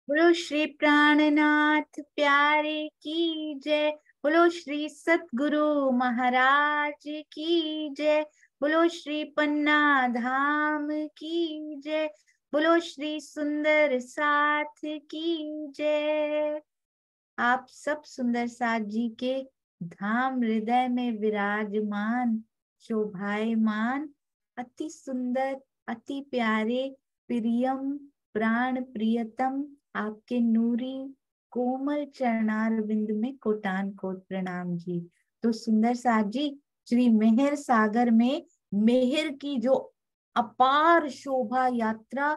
बोलो श्री प्राणनाथ प्यारे की जय। बोलो श्री सतगुरु महाराज की जय। बोलो श्री पन्ना धाम की जय। बोलो श्री सुंदर साथ की जय। आप सब सुंदर साथ जी के धाम हृदय में विराजमान, शोभायमान, अति सुंदर, अति प्यारे, प्रियम, प्राण प्रियतम आपके नूरी कोमल चरणार बिंद में कोटान कोट प्रणाम जी। तो सुंदर साथ जी, श्री मेहर सागर में मेहर की जो अपार शोभा यात्रा,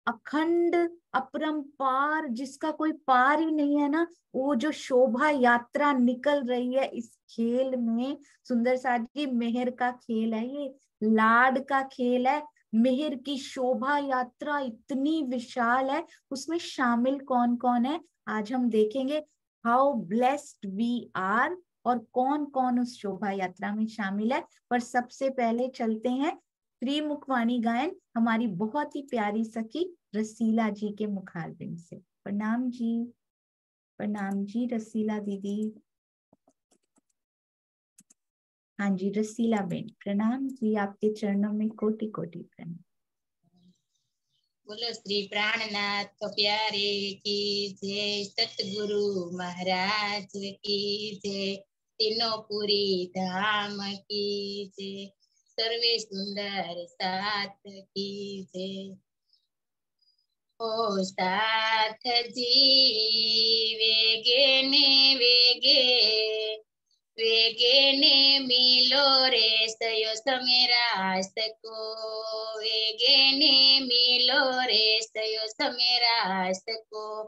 अखंड अपरंपार, जिसका कोई पार ही नहीं है ना, वो जो शोभा यात्रा निकल रही है इस खेल में। सुंदर साथ जी, मेहर का खेल है ये, लाड का खेल है। मेहर की शोभा यात्रा इतनी विशाल है, उसमें शामिल कौन कौन है आज हम देखेंगे। हाउ ब्लेस्ड वी आर, और कौन कौन उस शोभा यात्रा में शामिल है। पर सबसे पहले चलते हैं त्रिमुखवाणी गायन हमारी बहुत ही प्यारी सखी रसीला जी के मुखारबिंद से। प्रणाम जी, प्रणाम जी रसीला दीदी। हाँ जी रसीला बेन, प्रणाम जी, आपके चरणों में कोटि कोटि प्रणाम। बोलो श्री प्राणनाथ तो प्यारे की जय, सतगुरु महाराज की जय, तीनों पुरी धाम की जय, सर्वे सुंदर साथ की जय। ओ साथ जी वेगे ने वेगे, वेगे ने मिलो रे सयो समेरा सको, वेगे ने मिलो रे सयो समेरा सको।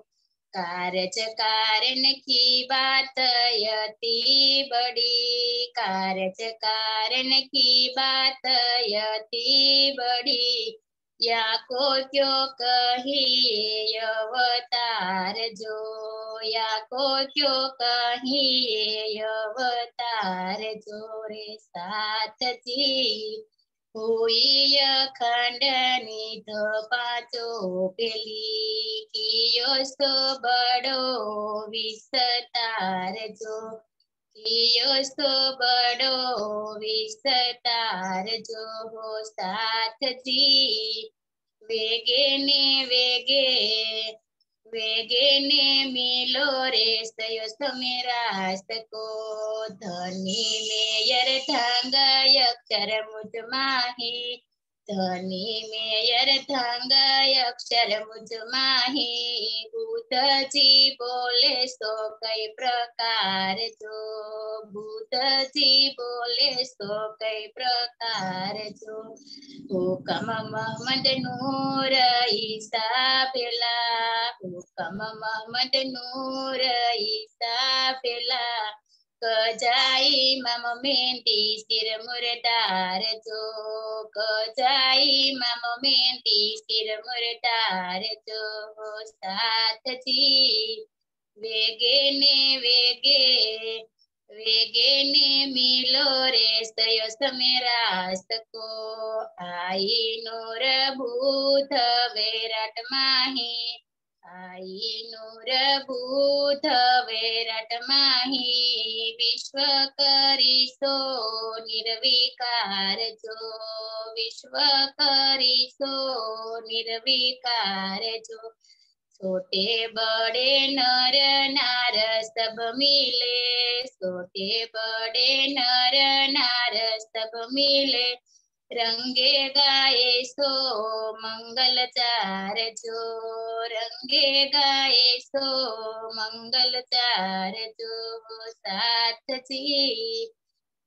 कारज कारण की बात यति बड़ी, कारज कारण की बात यति बड़ी, या को क्यों कहिए अवतार जो, या को क्यों कहिए अवतार जो रे साथ जी। हुई खंडनी तो पाचो पेली, कियो सो बड़ो विस्तार जो, कियो सो बड़ो विस्तार जो हो साथ जी। वेगे ने वेगे, वेगे ने मिलो रे सयो समेरा सको। धनी मेयर धंग अक्षर मुझ माही, धनी मेयर धंग अक्षर मुझ माही, भूत जी बोले सो कई प्रकार जो, भूत जी बोले सो कई प्रकार जो। हुकम मोहम्मद नूर ईसा पेला, हुकम मोहम्मद नूर ईसा पेला, कजाई मम मेहंदी सिर मुर्दार जो, कजाई मम मेहंदी सिर मुर्दार जो साथ जी। वेगे ने वेगे, वेगे ने मिलो रे सयो समेरा सको। आई नूर भूत वेरट माही, आई नूर भूत वेरट माही, विश्व करी सो निर्विकार जो, विश्व करी सो निर्विकार जो। छोटे बड़े नर नार सब मिले, छोटे बड़े नर नार सब मिले, रंगे गाए सो मंगल चार जो, रंगे गाए सो मंगल चार जो साथ जी।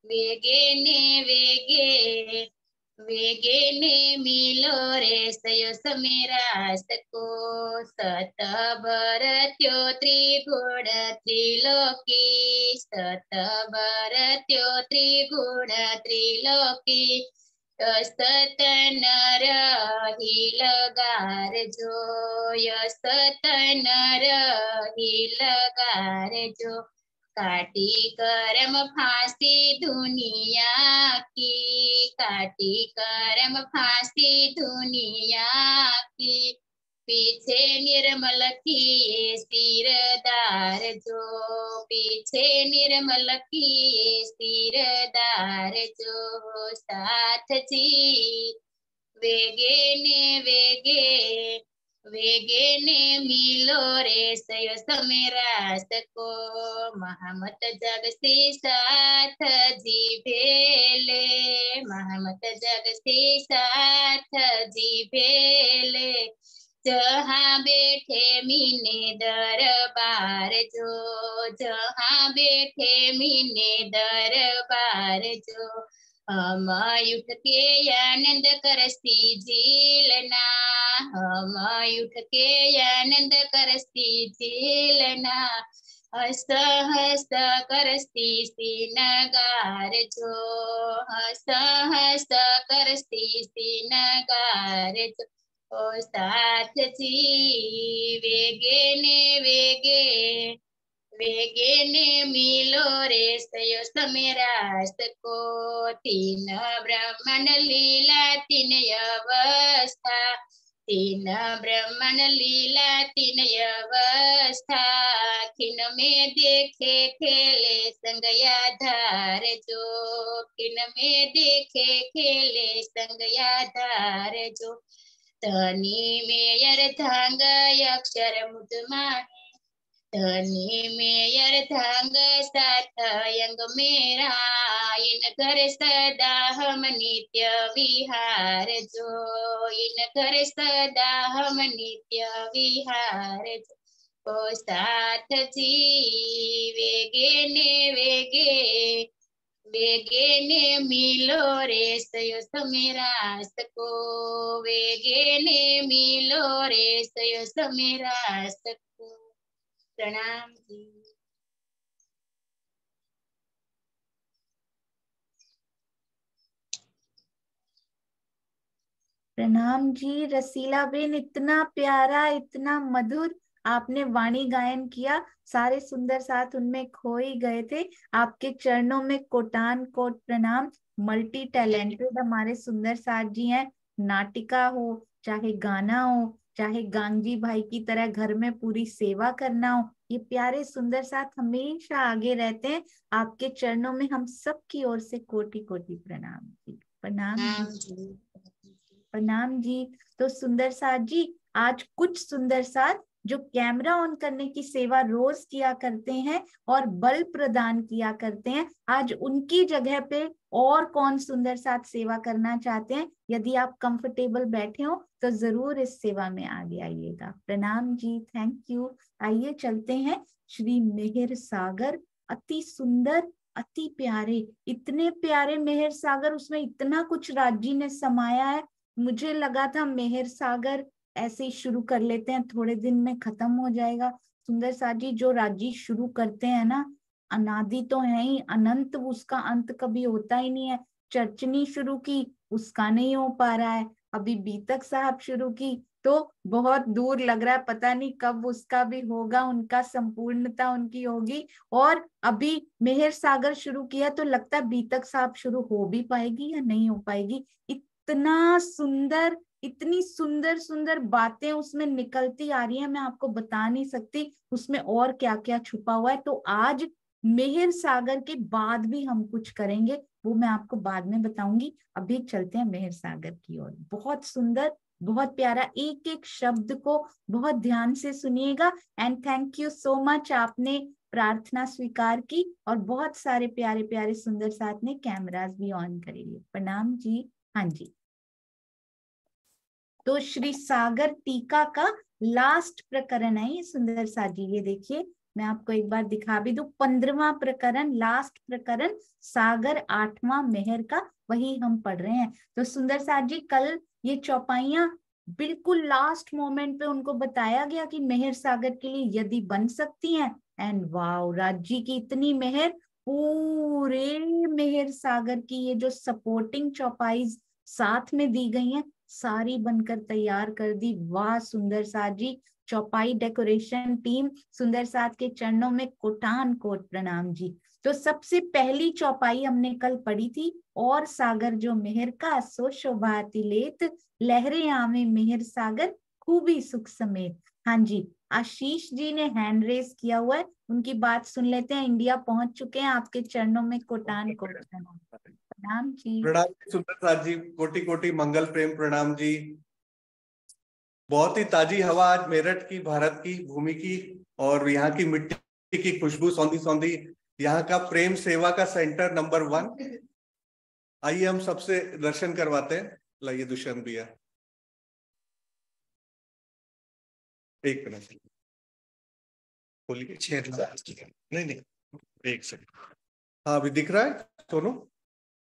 वेगे ने वेगे, वेगे ने मिलो रे सयो समेरा सको। सत बरत्यो त्रिगुण त्रिलोकी, सत बरत्यो त्रिगुण त्रिलोकी, सत नर ही लगार जो, सत नर ही लगार जो। काटी करम फांसी दुनिया की, काटी करम फांसी दुनिया की, पीछे निर्मल किए सिरदार जो, पीछे निर्मल किए सिरदार जो। साथ जी वेगे ने वेगे, वेगे ने मिलो रे सयो समेरा सको। महमत जग से साथ जी भेले, महमत जग से साथ जी भेले। जहाँ बैठे मीने दरबार जो, जहाँ बैठे मीने दरबार जो। हम उठ के आनंद करसी झीलना, हम उठ के आनंद करसी झीलना। हंस हंस करसी सी नगार जो, हंस हंस करसी सी नगार जो। ओ साथ जी वेगे ने वेगे, वेगे ने मिलो रे सयो समेरा सको। तीन ब्रह्मण लीला तीन अवस्था, तीन ब्रह्मण लीला तीन अवस्था। किन में देखे खेले संगया धार जो, किन में देखे खेले संगया धार जो। तनी में अर्धांग अक्षर मुदमानी, तनी में अर्धांग साथ अंग मेरा। इन घर सदा हम नित्य विहार जो, इन घर सदा हम नित्य विहार जो। ओ साथ जी वेगे ने वेगे, वेगे ने मिलो रे सयो समेरा सको। वेगे ने मिलो रे सयो समेरा सको। प्रणाम जी। प्रणाम जी रसीला बेन, इतना प्यारा, इतना मधुर आपने वाणी गायन किया। सारे सुंदर साथ उनमें खो ही गए थे। आपके चरणों में कोटान कोट प्रणाम। मल्टी टैलेंटेड हमारे सुंदर साथ जी हैं। नाटिका हो, चाहे गाना हो, चाहे गांगी भाई की तरह घर में पूरी सेवा करना हो, ये प्यारे सुंदर साथ हमेशा आगे रहते हैं। आपके चरणों में हम सब की ओर से कोटि कोटि प्रणाम जी। प्रणाम जी। प्रणाम जी। प्रणाम जी। तो सुंदर साथ जी, आज कुछ सुंदर साथ जो कैमरा ऑन करने की सेवा रोज किया करते हैं और बल प्रदान किया करते हैं, आज उनकी जगह पे और कौन सुंदर साथ सेवा करना चाहते हैं? यदि आप कंफर्टेबल बैठे हो तो जरूर इस सेवा में आगे आइएगा। प्रणाम जी, थैंक यू। आइए चलते हैं। श्री मेहर सागर, अति सुंदर, अति प्यारे, इतने प्यारे मेहर सागर, उसमें इतना कुछ राज्य ने समाया है। मुझे लगा था मेहर सागर ऐसे ही शुरू कर लेते हैं, थोड़े दिन में खत्म हो जाएगा। सुंदर साथ जी जो राज्य शुरू करते हैं ना, अनादि तो है ही, अनंत, उसका अंत कभी होता ही नहीं है। चर्चनी शुरू की, उसका नहीं हो पा रहा है। अभी बीतक साहब शुरू की, तो बहुत दूर लग रहा है, पता नहीं कब उसका भी होगा, उनका संपूर्णता उनकी होगी। और अभी मेहर सागर शुरू किया तो लगता है बीतक साहब शुरू हो भी पाएगी या नहीं हो पाएगी। इतना सुंदर, इतनी सुंदर सुंदर बातें उसमें निकलती आ रही है, मैं आपको बता नहीं सकती उसमें और क्या क्या छुपा हुआ है। तो आज मेहर सागर के बाद भी हम कुछ करेंगे, वो मैं आपको बाद में बताऊंगी। अभी चलते हैं मेहर सागर की ओर। बहुत सुंदर, बहुत प्यारा, एक एक शब्द को बहुत ध्यान से सुनिएगा। And thank you so much, आपने प्रार्थना स्वीकार की और बहुत सारे प्यारे प्यारे सुंदर साथ ने कैमरास भी ऑन करेंगे। प्रणाम जी। हाँ जी, तो श्री सागर टीका का लास्ट प्रकरण है ये सुंदर साथ जी। ये देखिए, मैं आपको एक बार दिखा भी दूं, 15वां प्रकरण, लास्ट प्रकरण, सागर 8वां मेहर का, वही हम पढ़ रहे हैं। तो सुंदर साथ जी, कल ये चौपाइयां बिल्कुल लास्ट मोमेंट पे उनको बताया गया कि मेहर सागर के लिए यदि बन सकती हैं। एंड वाओ, राज्य की इतनी मेहर, पूरे मेहर सागर की ये जो सपोर्टिंग चौपाई साथ में दी गई हैं, सारी बनकर तैयार कर दी। वाह सुंदर साथ जी, चौपाई डेकोरेशन टीम, सुंदर साथ के चरणों में कोटान कोट प्रणाम जी। तो सबसे पहली चौपाई हमने कल पढ़ी थी, और सागर जो मेहर का, सो शोभाति लेत, लहरे आवे मेहर सागर, खूबी सुख समेत। हाँ जी, आशीष जी ने हैंड रेस किया हुआ है, उनकी बात सुन लेते हैं। इंडिया पहुंच चुके हैं, आपके चरणों में कोटान कोट प्रणाम। प्रणाम जी। प्रणाम सुंदर साथ जी, कोटि कोटि मंगल प्रेम प्रणाम जी। बहुत ही ताजी हवा आज मेरठ की, भारत की भूमि की, और यहाँ की मिट्टी की खुशबू सौंधी सौंधी, यहाँ का प्रेम सेवा का सेंटर नंबर 1। आइए हम सबसे दर्शन करवाते हैं। लाइए दुष्यंत भैया, एक मिनट खोलिए। नहीं नहीं, एक सेकंड। हाँ अभी दिख रहा है सोनू?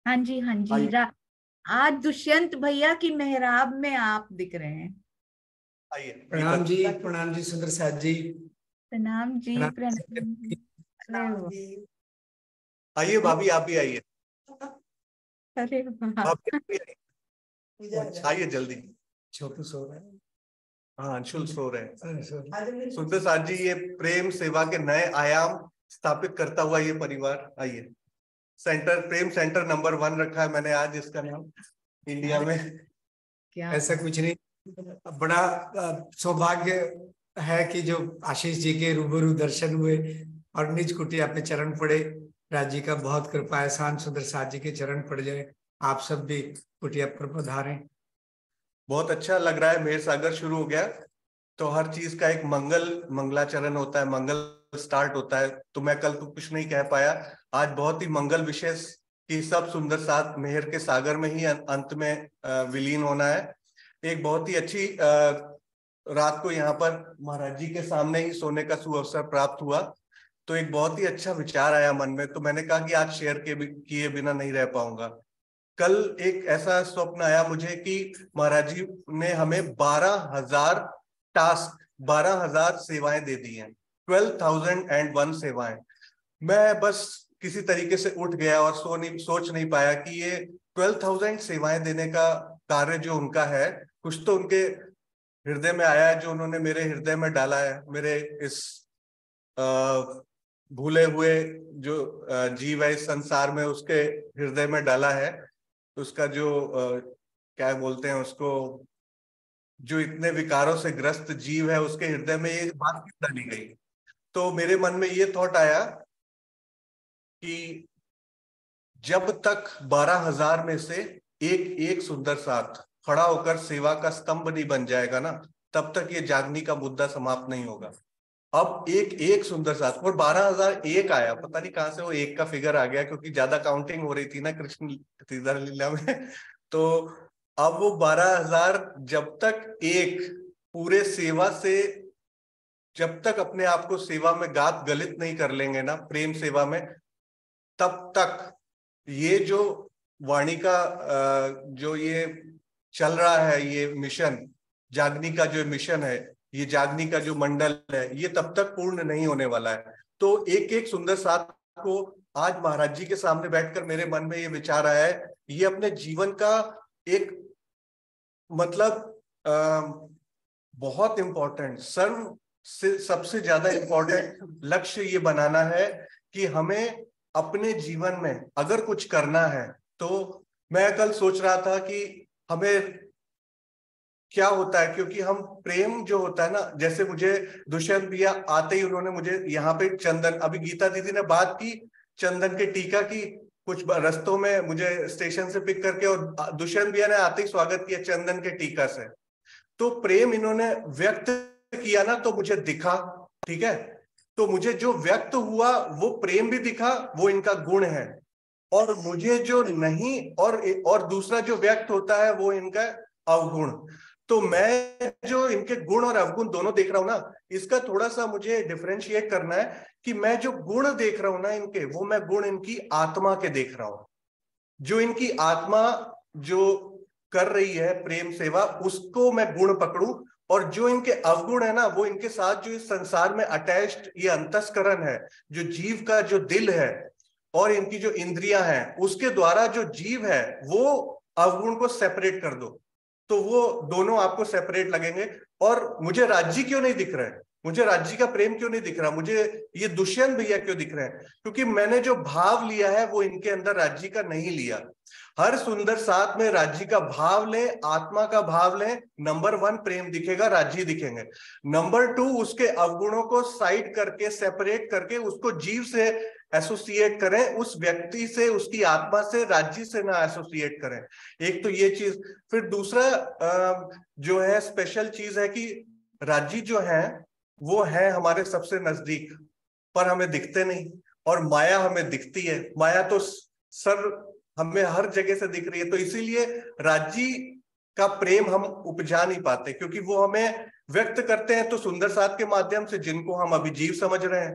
हाँ जी, हाँ जी। आज दुष्यंत भैया की मेहराब में आप दिख रहे हैं। आइए। प्रणाम जी, प्रणाम जी सुंदर साथ जी। प्रणाम जी, प्रणाम। अरे वाह, आइए भाभी आप भी आइए। अरे वाह। भाभी आप भी आइए, आइए जल्दी। छोटू सो रहा है। हाँ अंशुल सो रहे हैं। सुंदर सुंदर साथ जी, ये प्रेम सेवा के नए आयाम स्थापित करता हुआ ये परिवार। आइए, सेंटर प्रेम सेंटर नंबर 1 रखा है मैंने आज इसका नाम इंडिया में। क्या ऐसा कुछ नहीं, बड़ा सौभाग्य है कि जो आशीष जी के रूबरू दर्शन हुए और निज कुटिया पे चरण पड़े। राजी का बहुत कृपा एहसान सुंदर साथ जी के चरण पड़ जाए, आप सब भी कुटिया पर पधारें। बहुत अच्छा लग रहा है। मेहर सागर शुरू हो गया तो हर चीज का एक मंगलाचरण होता है, मंगल स्टार्ट होता है। तो मैं कल तो कुछ नहीं कह पाया, आज बहुत ही मंगल विशेष कि सब सुंदर साथ मेहर के सागर में ही अंत में विलीन होना है। एक बहुत ही अच्छी रात को यहाँ पर महाराज जी के सामने ही सोने का सुअवसर प्राप्त हुआ, तो एक बहुत ही अच्छा विचार आया मन में। तो मैंने कहा कि आज शेयर किए बिना नहीं रह पाऊंगा। कल एक ऐसा स्वप्न आया मुझे कि महाराज जी ने हमें 12,000 टास्क, 12,000 सेवाएं दे दी हैं, 12,001 सेवाएं। मैं बस किसी तरीके से उठ गया और सोच नहीं पाया कि ये 12,000 सेवाएं देने का कार्य जो उनका है, कुछ तो उनके हृदय में आया है जो उन्होंने मेरे हृदय में डाला है। मेरे इस भूले हुए जो जीव है इस संसार में, उसके हृदय में डाला है। उसका जो क्या बोलते हैं उसको, जो इतने विकारों से ग्रस्त जीव है, उसके हृदय में ये बात क्यों डाली गई। तो मेरे मन में ये थॉट आया कि जब तक 12,000 में से एक एक सुंदर साथ खड़ा होकर सेवा का स्तंभ नहीं बन जाएगा ना, तब तक ये जागनी का मुद्दा समाप्त नहीं होगा। अब एक एक सुंदर साथ, और 12,001 आया, पता नहीं कहां से वो एक का फिगर आ गया, क्योंकि ज्यादा काउंटिंग हो रही थी ना कृष्ण लीला में। तो अब वो 12,000 जब तक एक पूरे सेवा से, जब तक अपने आप को सेवा में गात गलित नहीं कर लेंगे ना, प्रेम सेवा में, तब तक ये जो वाणी का जो ये चल रहा है, ये मिशन जागनी का जो मिशन है, ये जागनी का जो मंडल है, ये तब तक पूर्ण नहीं होने वाला है। तो एक एक सुंदर साथ को आज महाराज जी के सामने बैठकर मेरे मन में ये विचार आया है, ये अपने जीवन का एक मतलब बहुत इंपॉर्टेंट, सबसे ज्यादा इंपॉर्टेंट लक्ष्य ये बनाना है कि हमें अपने जीवन में अगर कुछ करना है, तो मैं कल सोच रहा था कि हमें क्या होता है, क्योंकि हम प्रेम जो होता है ना, जैसे मुझे दुष्यंत भैया आते ही उन्होंने मुझे यहाँ पे चंदन, अभी गीता दीदी ने बात की चंदन के टीका की, कुछ रस्तों में मुझे स्टेशन से पिक करके, और दुष्यंत भैया ने आते ही स्वागत किया चंदन के टीका से। तो प्रेम इन्होंने व्यक्त किया ना, तो मुझे दिखा, ठीक है, तो मुझे जो व्यक्त हुआ वो प्रेम भी दिखा, वो इनका गुण है। और मुझे जो नहीं, और दूसरा जो व्यक्त होता है वो इनका अवगुण। तो मैं जो इनके गुण और अवगुण दोनों देख रहा हूं ना, इसका थोड़ा सा मुझे डिफरेंशिएट करना है कि मैं जो गुण देख रहा हूं ना इनके, वो मैं गुण इनकी आत्मा के देख रहा हूं। जो इनकी आत्मा जो कर रही है प्रेम सेवा, उसको मैं गुण पकड़ूं, और जो इनके अवगुण है ना, वो इनके साथ जो इस संसार में अटैच्ड ये अंतस्करण है, जो जीव का जो दिल है और इनकी जो इंद्रियां हैं, उसके द्वारा जो जीव है वो अवगुण को सेपरेट कर दो, तो वो दोनों आपको सेपरेट लगेंगे। और मुझे राज्य क्यों नहीं दिख रहे, मुझे राज्य का प्रेम क्यों नहीं दिख रहा, मुझे ये दुष्यंत भैया क्यों दिख रहे हैं? क्योंकि मैंने जो भाव लिया है वो इनके अंदर राज्य का नहीं लिया। हर सुंदर साथ में राज्य का भाव लें, आत्मा का भाव लें, नंबर 1 प्रेम दिखेगा, राज्य दिखेंगे। नंबर 2 उसके अवगुणों को साइड करके, सेपरेट करके उसको जीव से एसोसिएट करें, उस व्यक्ति से, उसकी आत्मा से, राज्य से ना एसोसिएट करें। एक तो ये चीज। फिर दूसरा जो है स्पेशल चीज है कि राज्य जो है वो है हमारे सबसे नजदीक, पर हमें दिखते नहीं, और माया हमें दिखती है। माया तो सर हमें हर जगह से दिख रही है, तो इसीलिए राज्य का प्रेम हम उपजा नहीं पाते, क्योंकि वो हमें व्यक्त करते हैं तो सुंदर साथ के माध्यम से, जिनको हम अभी जीव समझ रहे हैं।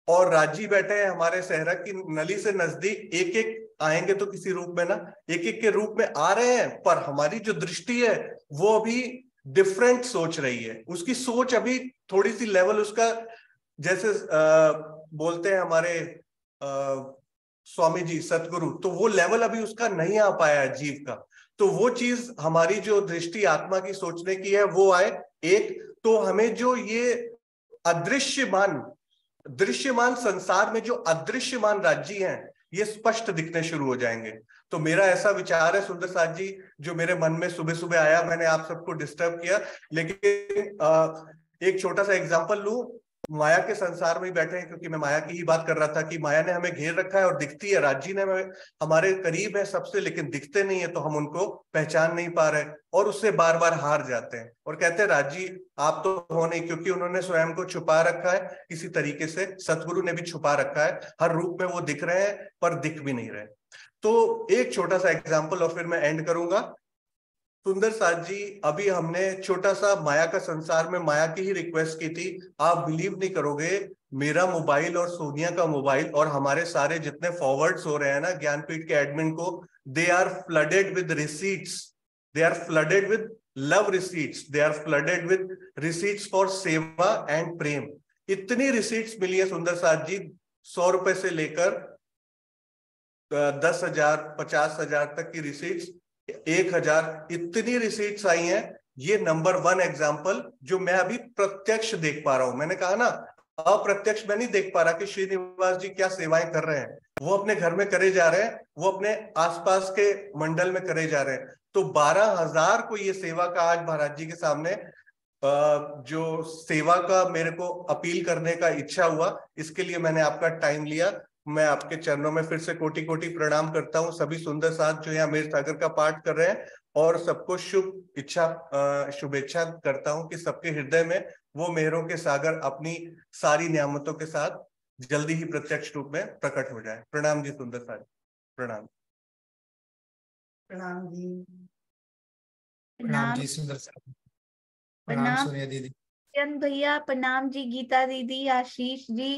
और राजी बैठे हैं हमारे सहरा की नली से नजदीक, एक एक आएंगे तो किसी रूप में ना, एक एक के रूप में आ रहे हैं, पर हमारी जो दृष्टि है वो अभी डिफरेंट सोच रही है। उसकी सोच अभी थोड़ी सी लेवल उसका, जैसे बोलते हैं हमारे स्वामी जी सतगुरु, तो वो लेवल अभी उसका नहीं आ पाया है जीव का। तो वो चीज हमारी जो दृष्टि आत्मा की सोचने की है वो आए एक, तो हमें जो ये दृश्यमान संसार में जो अदृश्यमान राज्य हैं ये स्पष्ट दिखने शुरू हो जाएंगे। तो मेरा ऐसा विचार है सुंदर साथ जी, जो मेरे मन में सुबह सुबह आया, मैंने आप सबको डिस्टर्ब किया, लेकिन एक छोटा सा एग्जांपल लूं। माया के संसार में ही बैठे हैं, क्योंकि मैं माया की ही बात कर रहा था कि माया ने हमें घेर रखा है और दिखती है, राज्य ने हमारे करीब है सबसे, लेकिन दिखते नहीं है, तो हम उनको पहचान नहीं पा रहे और उससे बार बार हार जाते हैं और कहते हैं राज्य आप तो हो नहीं, क्योंकि उन्होंने स्वयं को छुपा रखा है किसी तरीके से। सतगुरु ने भी छुपा रखा है, हर रूप में वो दिख रहे हैं पर दिख भी नहीं रहे। तो एक छोटा सा एग्जाम्पल और फिर मैं एंड करूंगा। सुंदर साथ जी, अभी हमने छोटा सा माया का संसार में माया की ही रिक्वेस्ट की थी। आप बिलीव नहीं करोगे, मेरा मोबाइल और सोनिया का मोबाइल और हमारे सारे जितने फॉरवर्ड्स हो रहे हैं ना ज्ञानपीठ के एडमिन को, they are flooded with receipts, they are flooded with love receipts, they are flooded with receipts for seva and prem. इतनी रिसीट्स मिली है सुंदर साथ जी, 100 रुपए से लेकर 10,000 50,000 तक की रिसीट्स, 1,000, इतनी रिसीट्स आई हैं। ये नंबर 1 एग्जाम्पल जो मैं अभी प्रत्यक्ष देख पा रहा हूं। मैंने कहा ना, अप्रत्यक्ष मैं नहीं देख पा रहा कि श्रीनिवास जी क्या सेवाएं कर रहे हैं, वो अपने घर में करे जा रहे हैं, वो अपने आसपास के मंडल में करे जा रहे हैं। तो 12,000 को ये सेवा का आज महाराज जी के सामने जो सेवा का मेरे को अपील करने का इच्छा हुआ, इसके लिए मैंने आपका टाइम लिया। मैं आपके चरणों में फिर से कोटि कोटि प्रणाम करता हूँ। सभी सुंदर साथ जो यहाँ मेरे सागर का पाठ कर रहे हैं, और सबको शुभेच्छा करता हूँ कि सबके हृदय में वो मेहरों के सागर अपनी सारी नियामतों के साथ जल्दी ही प्रत्यक्ष रूप में प्रकट हो जाए। प्रणाम जी सुंदर साथ, प्रणाम। प्रणाम जी, प्रणाम प्रणाम जी सुंदर साथ, प्रणाम सोनिया दीदी, चंद भैया, प्रणाम जी गीता दीदी, आशीष जी।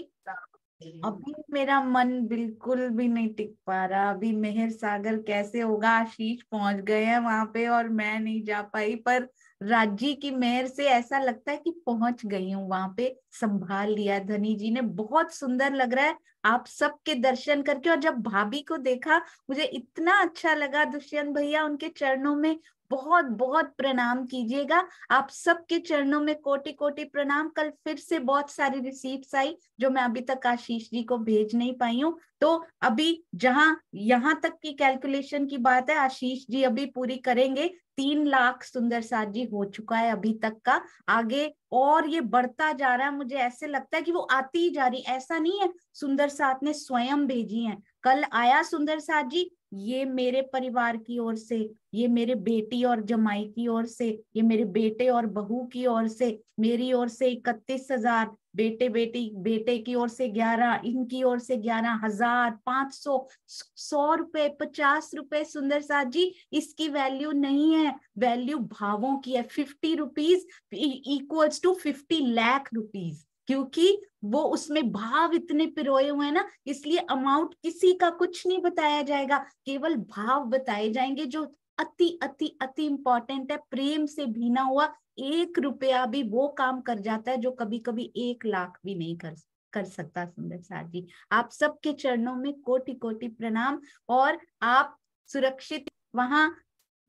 अभी मेरा मन बिल्कुल भी नहीं टिक पा रहा, अभी मेहर सागर कैसे होगा, आशीष पहुंच गए हैं वहां पे और मैं नहीं जा पाई, पर राज्य की मेहर से ऐसा लगता है कि पहुंच गई हूँ वहां पे, संभाल लिया धनी जी ने। बहुत सुंदर लग रहा है आप सबके दर्शन करके, और जब भाभी को देखा मुझे इतना अच्छा लगा। दुष्यंत भैया उनके चरणों में बहुत बहुत प्रणाम कीजिएगा, आप सबके चरणों में कोटि कोटि प्रणाम। कल फिर से बहुत सारी रिसीप्ट्स आई जो मैं अभी तक आशीष जी को भेज नहीं पाई हूँ, तो अभी जहां यहाँ तक की कैलकुलेशन की बात है आशीष जी अभी पूरी करेंगे। 3 लाख सुंदर साथ जी हो चुका है अभी तक का, आगे और ये बढ़ता जा रहा है। मुझे ऐसे लगता है कि वो आती ही जा रही, ऐसा नहीं है सुंदर साथ ने स्वयं भेजी है। कल आया सुंदर साथ जी, ये मेरे परिवार की ओर से, ये मेरे बेटी और जमाई की ओर से, ये मेरे बेटे और बहू की ओर से, मेरी ओर से 31,000, बेटे की ओर से 11, इनकी ओर से 11,500, 100 रुपए, 50 रुपए सुंदर साथ जी, इसकी वैल्यू नहीं है, वैल्यू भावों की है। 50 rupees equals to 50 lakh rupees, क्योंकि वो उसमें भाव इतने पिरोए हुए हैं ना, इसलिए अमाउंट किसी का कुछ नहीं बताया जाएगा, केवल भाव बताए जाएंगे जो अति अति अति इंपॉर्टेंट है। प्रेम से भीना हुआ 1 रुपया भी वो काम कर जाता है जो कभी कभी 1 लाख भी नहीं कर सकता। सुंदर साथ जी, आप सबके चरणों में कोटि कोटि प्रणाम, और आप सुरक्षित वहां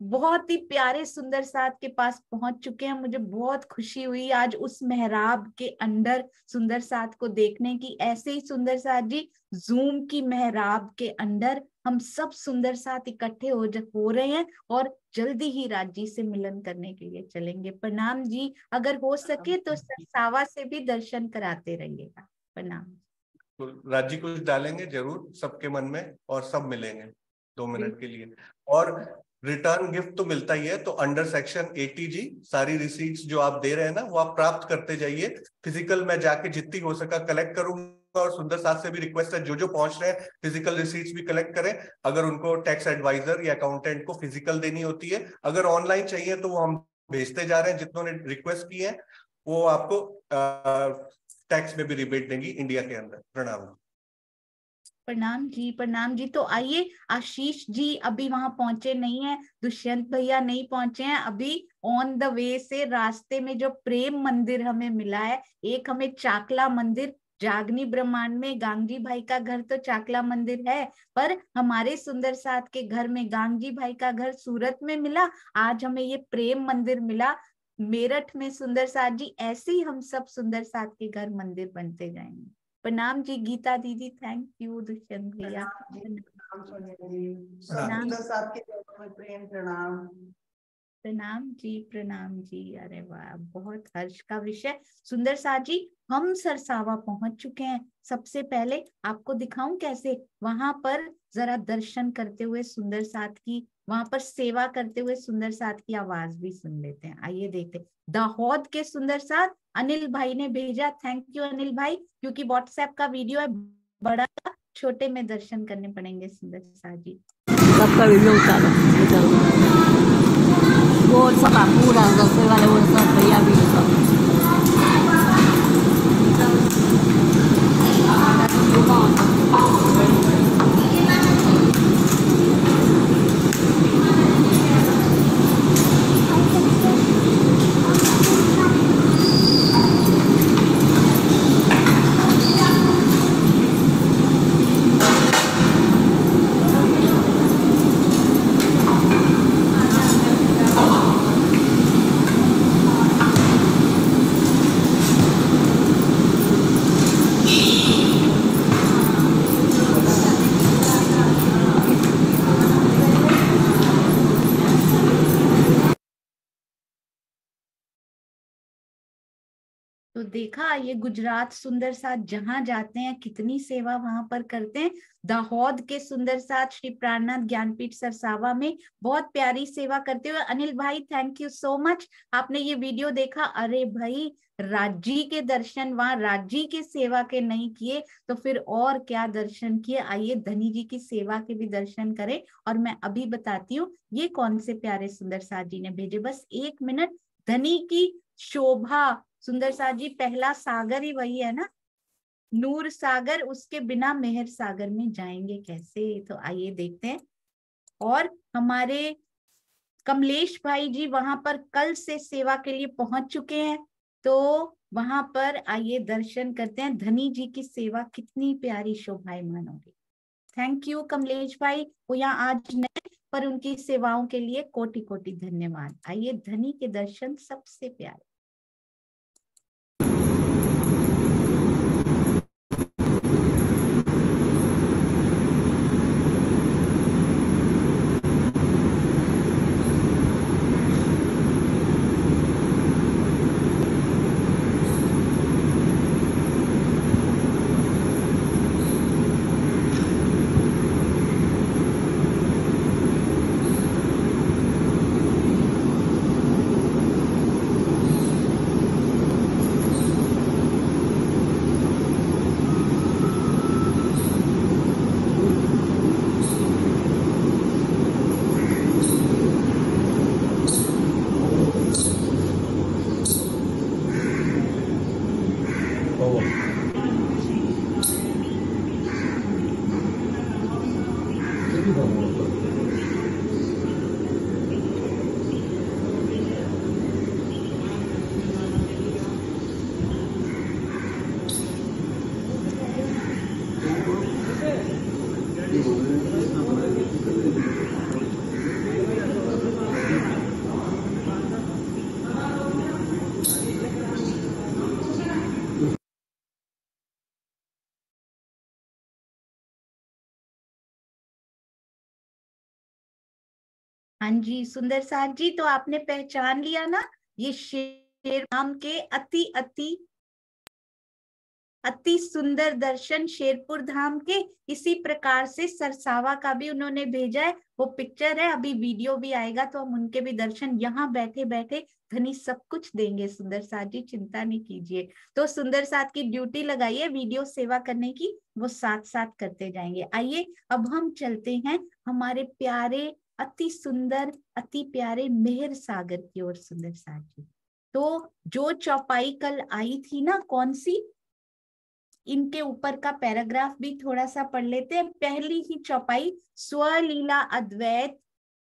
बहुत ही प्यारे सुंदर साथ के पास पहुंच चुके हैं। मुझे बहुत खुशी हुई आज उस मेहराब के अंदर सुंदर साथ को देखने की। ऐसे ही सुंदर साथ जी जूम की मेहराब के अंदर हम सब सुंदर साथ इकट्ठे हो रहे हैं और जल्दी ही राज जी से मिलन करने के लिए चलेंगे। प्रणाम जी, अगर हो सके तो सरसावा से भी दर्शन कराते रहिएगा। प्रणाम। तो राज जी कुछ डालेंगे जरूर सबके मन में और सब मिलेंगे 2 मिनट के लिए। और रिटर्न गिफ्ट तो मिलता ही है, तो अंडर सेक्शन 80 जी सारी रिसीट्स जो आप दे रहे हैं ना वो आप प्राप्त करते जाइए। फिजिकल में जाके जितनी हो सका कलेक्ट करूंगा और सुंदर साथ से भी रिक्वेस्ट है जो पहुंच रहे हैं फिजिकल रिसीट्स भी कलेक्ट करें। अगर उनको टैक्स एडवाइजर या अकाउंटेंट को फिजिकल देनी होती है, अगर ऑनलाइन चाहिए तो वो हम भेजते जा रहे हैं। जितनों ने रिक्वेस्ट की है वो आपको टैक्स में भी रिबेट देंगी इंडिया के अंदर। प्रणाम। प्रणाम जी, प्रणाम जी। तो आइए, आशीष जी अभी वहां पहुंचे नहीं है, दुष्यंत भैया नहीं पहुंचे हैं अभी। ऑन द वे से रास्ते में जो प्रेम मंदिर हमें मिला है, एक हमें चाकला मंदिर जागनी ब्रह्मांड में, गांगी भाई का घर तो चाकला मंदिर है, पर हमारे सुंदर साथ के घर में गांगी भाई का घर सूरत में मिला। आज हमें ये प्रेम मंदिर मिला मेरठ में सुंदर साथ जी। ऐसे ही हम सब सुंदर साथ के घर मंदिर बनते जाएंगे। प्रणाम जी गीता दीदी, थैंक यू। दुष्यंत भैया प्रणाम। प्रेम प्रणाम। प्रणाम जी, प्रणाम जी। अरे वाह, बहुत हर्ष का विषय। सुंदर साथ जी हम सरसावा पहुंच चुके हैं। सबसे पहले आपको दिखाऊं कैसे, वहां पर जरा दर्शन करते हुए सुंदर साथ की, वहां पर सेवा करते हुए सुंदर साथ की आवाज भी सुन लेते हैं। आइए देखते हैं। दाहोद के सुंदर साथ अनिल भाई ने भेजा, थैंक यू अनिल भाई, क्योंकि व्हाट्सएप का वीडियो है बड़ा, छोटे में दर्शन करने पड़ेंगे सुंदर साथ जी। सबका वीडियो उतारो वो सब पूरा रसोई वाले वो सब भैया भी सब तो देखा, ये गुजरात सुंदर साथ जहां जाते हैं कितनी सेवा वहां पर करते हैं। दाहोद के सुंदर साथ श्री प्राणनाथ ज्ञानपीठ सरसावा में बहुत प्यारी सेवा करते हुए। अनिल भाई थैंक यू सो मच, आपने ये वीडियो देखा। अरे भाई, राज्जी के दर्शन वहां राज्जी के सेवा के नहीं किए तो फिर और क्या दर्शन किए। आइए धनी जी की सेवा के भी दर्शन करें। और मैं अभी बताती हूँ ये कौन से प्यारे सुंदर साथ जी ने भेजे, बस 1 मिनट। धनी की शोभा सुंदर साथ जी, पहला सागर ही वही है ना, नूर सागर, उसके बिना मेहर सागर में जाएंगे कैसे। तो आइए देखते हैं। और हमारे कमलेश भाई जी वहां पर कल से सेवा के लिए पहुंच चुके हैं, तो वहां पर आइए दर्शन करते हैं। धनी जी की सेवा कितनी प्यारी शोभायमान होगी। थैंक यू कमलेश भाई, वो यहाँ आज नए पर उनकी सेवाओं के लिए कोटि कोटि धन्यवाद। आइए धनी के दर्शन सबसे प्यारे। हाँ जी सुंदर साथ जी, तो आपने पहचान लिया ना, ये शेर धाम के अति सुंदर दर्शन शेरपुर धाम के। इसी प्रकार से सरसावा का भी उन्होंने भेजा है, वो पिक्चर है, अभी वीडियो भी आएगा तो हम उनके भी दर्शन यहाँ बैठे बैठे धनी सब कुछ देंगे। सुंदर साथ जी चिंता नहीं कीजिए। तो सुंदर साथ की ड्यूटी लगाइए वीडियो सेवा करने की, वो साथ साथ करते जाएंगे। आइए अब हम चलते हैं हमारे प्यारे अति सुंदर अति प्यारे मेहर सागर की ओर। सुंदर साथ जी, तो जो चौपाई कल आई थी ना, कौन सी, इनके ऊपर का पैराग्राफ भी थोड़ा सा पढ़ लेते हैं। पहली ही चौपाई, स्वलीला अद्वैत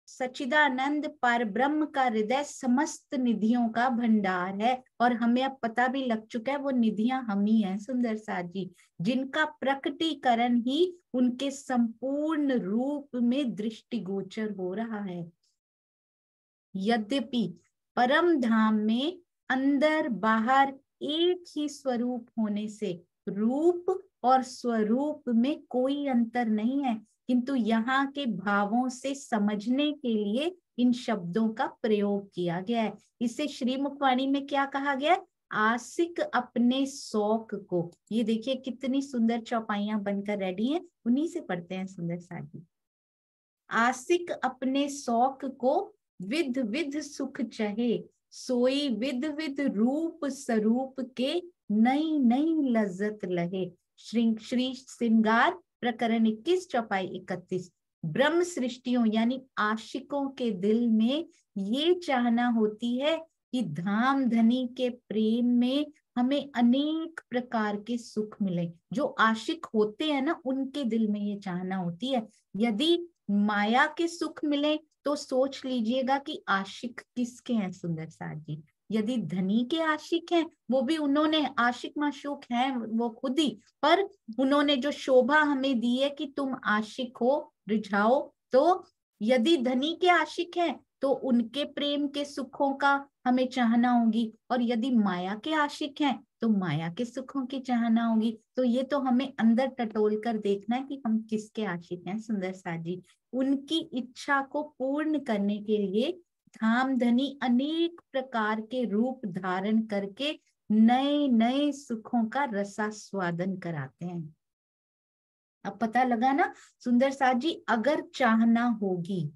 सच्चिदानंद पर ब्रह्म का हृदय समस्त निधियों का भंडार है। और हमें अब पता भी लग चुका है वो निधियां हम ही हैं सुंदर साथ जी, जिनका प्रकटीकरण ही उनके संपूर्ण रूप में दृष्टिगोचर हो रहा है। यद्यपि परम धाम में अंदर बाहर एक ही स्वरूप होने से रूप और स्वरूप में कोई अंतर नहीं है, किंतु यहाँ के भावों से समझने के लिए इन शब्दों का प्रयोग किया गया है। इसे श्रीमुखवाणी में क्या कहा गया, आशिक अपने शौक को। ये देखिए कितनी सुंदर चौपाइयां बनकर रेडी हैं, उन्हीं से पढ़ते हैं सुंदर साथी। आशिक अपने शौक को विध विध सुख चहे, सोई विध विध रूप स्वरूप के नई नई लज्जत लहे। श्री श्रृंगार प्रकरण 21 चौपाई 31। ब्रह्म सृष्टियों यानी आशिकों के दिल में ये चाहना होती है कि धाम धनी के प्रेम में हमें अनेक प्रकार के सुख मिले। जो आशिक होते हैं ना, उनके दिल में ये चाहना होती है। यदि माया के सुख मिले तो सोच लीजिएगा कि आशिक किसके हैं सुंदर साथ जी। यदि धनी के आशिक हैं, वो भी उन्होंने आशिक माशूक हैं वो खुद ही, पर उन्होंने जो शोभा हमें दी है कि तुम आशिक हो, रिझाओ। तो यदि धनी के आशिक हैं तो उनके प्रेम के सुखों का हमें चाहना होगी, और यदि माया के आशिक हैं तो माया के सुखों की चाहना होगी। तो ये तो हमें अंदर टटोल कर देखना है कि हम किसके आशिक हैं सुंदर साथ जी। उनकी इच्छा को पूर्ण करने के लिए धाम धनी अनेक प्रकार के रूप धारण करके नए नए सुखों का रसास्वादन कराते हैं। अब पता लगा ना सुंदर साथ जी, अगर चाहना होगी,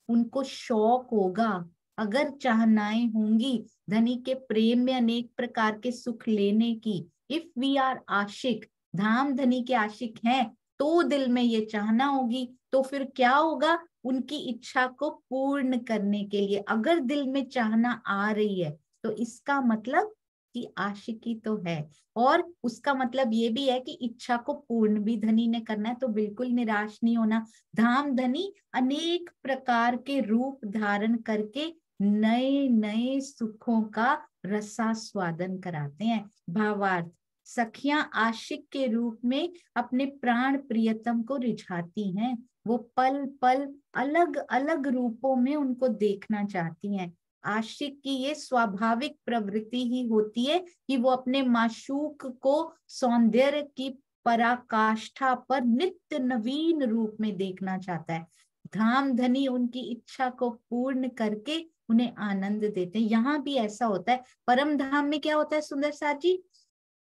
उनको शौक होगा, अगर चाहनाएं होंगी धनी के प्रेम में अनेक प्रकार के सुख लेने की, इफ वी आर आशिक, धाम धनी के आशिक हैं, तो दिल में ये चाहना होगी, तो फिर क्या होगा, उनकी इच्छा को पूर्ण करने के लिए अगर दिल में चाहना आ रही है तो इसका मतलब कि आशिकी तो है। और उसका मतलब ये भी है कि इच्छा को पूर्ण भी धनी ने करना है, तो बिल्कुल निराश नहीं होना। धाम धनी अनेक प्रकार के रूप धारण करके नए नए सुखों का रसास्वादन कराते हैं। भावार्थ, सखियां आशिक के रूप में अपने प्राण प्रियतम को रिझाती हैं। वो पल पल अलग अलग रूपों में उनको देखना चाहती हैं। आशिक की ये स्वाभाविक प्रवृत्ति ही होती है कि वो अपने माशूक को सौंदर्य की पराकाष्ठा पर नित्य नवीन रूप में देखना चाहता है। धाम धनी उनकी इच्छा को पूर्ण करके उन्हें आनंद देते हैं। यहाँ भी ऐसा होता है। परम धाम में क्या होता है सुंदर साथ जी,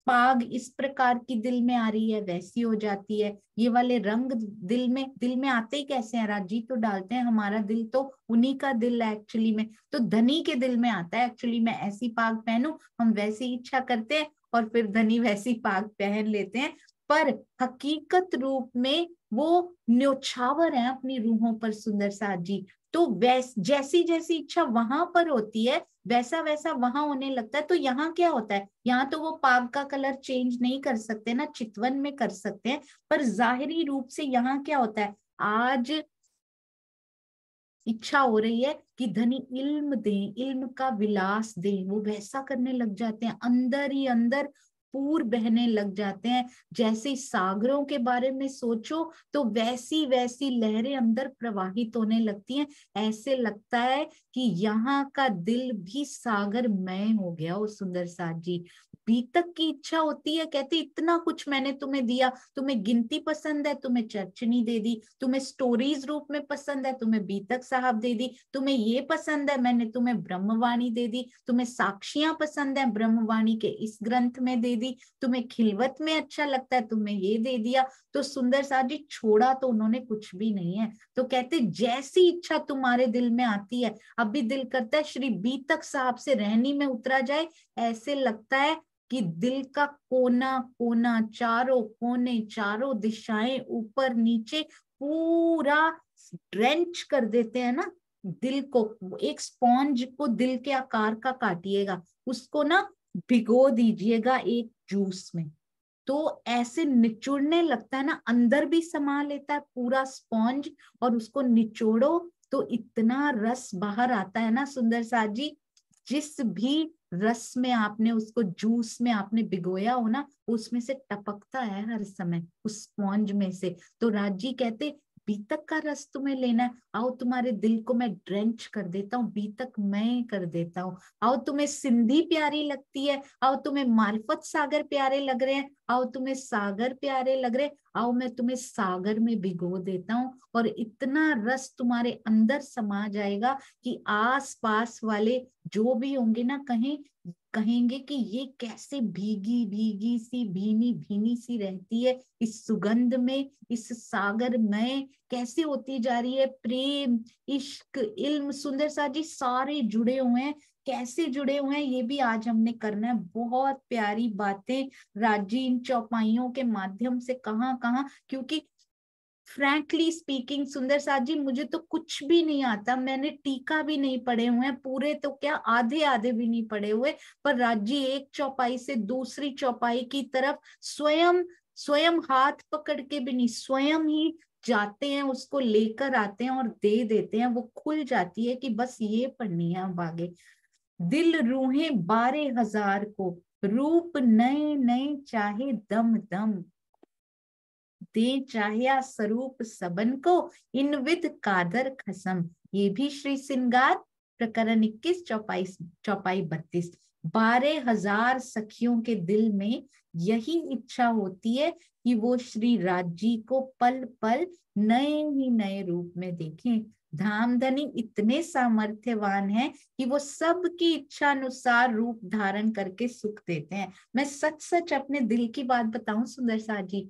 पाग इस प्रकार की दिल में आ रही है वैसी हो जाती है। ये वाले रंग दिल में आते ही कैसे हैं, राजी तो डालते हैं, हमारा दिल तो उन्हीं का दिल है एक्चुअली में, तो धनी के दिल में आता है एक्चुअली में ऐसी पाग पहनूं, हम वैसी इच्छा करते हैं और फिर धनी वैसी पाग पहन लेते हैं। पर हकीकत रूप में वो न्योछावर है अपनी रूहों पर सुंदर साथ जी। तो जैसी जैसी इच्छा वहां पर होती है वैसा वैसा वहां होने लगता है। तो यहाँ क्या होता है, यहाँ तो वो पाग का कलर चेंज नहीं कर सकते ना, चितवन में कर सकते हैं, पर जाहिरी रूप से यहाँ क्या होता है, आज इच्छा हो रही है कि धनी इल्म दें, इल्म का विलास दें, वो वैसा करने लग जाते हैं। अंदर ही अंदर पूर बहने लग जाते हैं। जैसे सागरों के बारे में सोचो तो वैसी वैसी लहरें अंदर प्रवाहित होने लगती हैं। ऐसे लगता है कि यहाँ का दिल भी सागरमय हो गया हो। सुंदर साथ जी बीतक की इच्छा होती है, कहते इतना कुछ मैंने तुम्हें दिया, तुम्हें गिनती पसंद है, तुम्हें चर्चनी दे दी, तुम्हें स्टोरीज रूप में पसंद है, तुम्हें बीतक साहब दे दी, तुम्हें ये पसंद है, मैंने तुम्हें ब्रह्मवाणी दे दी, तुम्हें साक्षियां पसंद है, ब्रह्मवाणी के इस ग्रंथ में दे दी, तुम्हें खिलवत में अच्छा लगता है, तुम्हें ये दे दिया। तो सुंदर साथ जी छोड़ा तो उन्होंने कुछ भी नहीं है। तो कहते जैसी इच्छा तुम्हारे दिल में आती है, अभी दिल करता है श्री बीतक साहब से रहनी में उतरा जाए। ऐसे लगता है कि दिल का कोना कोना, चारों कोने, चारों दिशाएं, ऊपर नीचे पूरा ड्रेंच कर देते हैं ना दिल को। एक स्पॉन्ज को दिल के आकार का काटिएगा, उसको ना भिगो दीजिएगा एक जूस में, तो ऐसे निचोड़ने लगता है ना, अंदर भी समा लेता है पूरा स्पॉन्ज, और उसको निचोड़ो तो इतना रस बाहर आता है ना सुंदर साथ जी। जिस भी रस में आपने उसको, जूस में आपने भिगोया हो ना, उसमें से टपकता है हर समय उस स्पॉन्ज में से। तो राज जी कहते बीतक का रस तुम्हें लेना है, आओ तुम्हारे दिल को मैं ड्रेंच कर देता हूँ, बीतक मैं कर देता हूँ। आओ तुम्हें सिंधी प्यारी लगती है, आओ तुम्हें मार्फत सागर प्यारे लग रहे हैं, आओ तुम्हें सागर प्यारे लग रहे, आओ मैं तुम्हें सागर में भिगो देता हूँ। और इतना रस तुम्हारे अंदर समा जाएगा कि आस पास वाले जो भी होंगे ना, कहेंगे कि ये कैसे भीगी भीगी सी, भीनी भीनी सी रहती है इस सुगंध में, इस सागर में कैसे होती जा रही है। प्रेम, इश्क, इल्म, सुंदर साथ जी सारे जुड़े हुए हैं। कैसे जुड़े हुए हैं ये भी आज हमने करना है। बहुत प्यारी बातें राजी इन चौपाइयों के माध्यम से कहाँ कहाँ, क्योंकि फ्रैंकली स्पीकिंग सुंदर साथ जी मुझे तो कुछ भी नहीं आता, मैंने टीका भी नहीं पढ़े हुए हैं पूरे, तो क्या आधे आधे भी नहीं पढ़े हुए, पर राजी एक चौपाई से दूसरी चौपाई की तरफ स्वयं हाथ पकड़ के भी नहीं, स्वयं ही जाते हैं, उसको लेकर आते हैं और दे देते हैं। वो खुल जाती है कि बस ये पढ़नी है अब आगे। दिल रूहें 12,000 को, रूप नए नए चाहे दम दम, दे चाहिया स्वरूप सबन को, इन विद कादर खसम। ये भी श्री श्रृंगार प्रकरण 21 चौपाई 32। 12,000 सखियों के दिल में यही इच्छा होती है कि वो श्री राजी को पल पल नए ही नए रूप में देखें। धामधनी इतने सामर्थ्यवान हैं कि वो सबकी इच्छा अनुसार रूप धारण करके सुख देते हैं। मैं सच सच अपने दिल की बात बताऊं सुंदर साथ जी,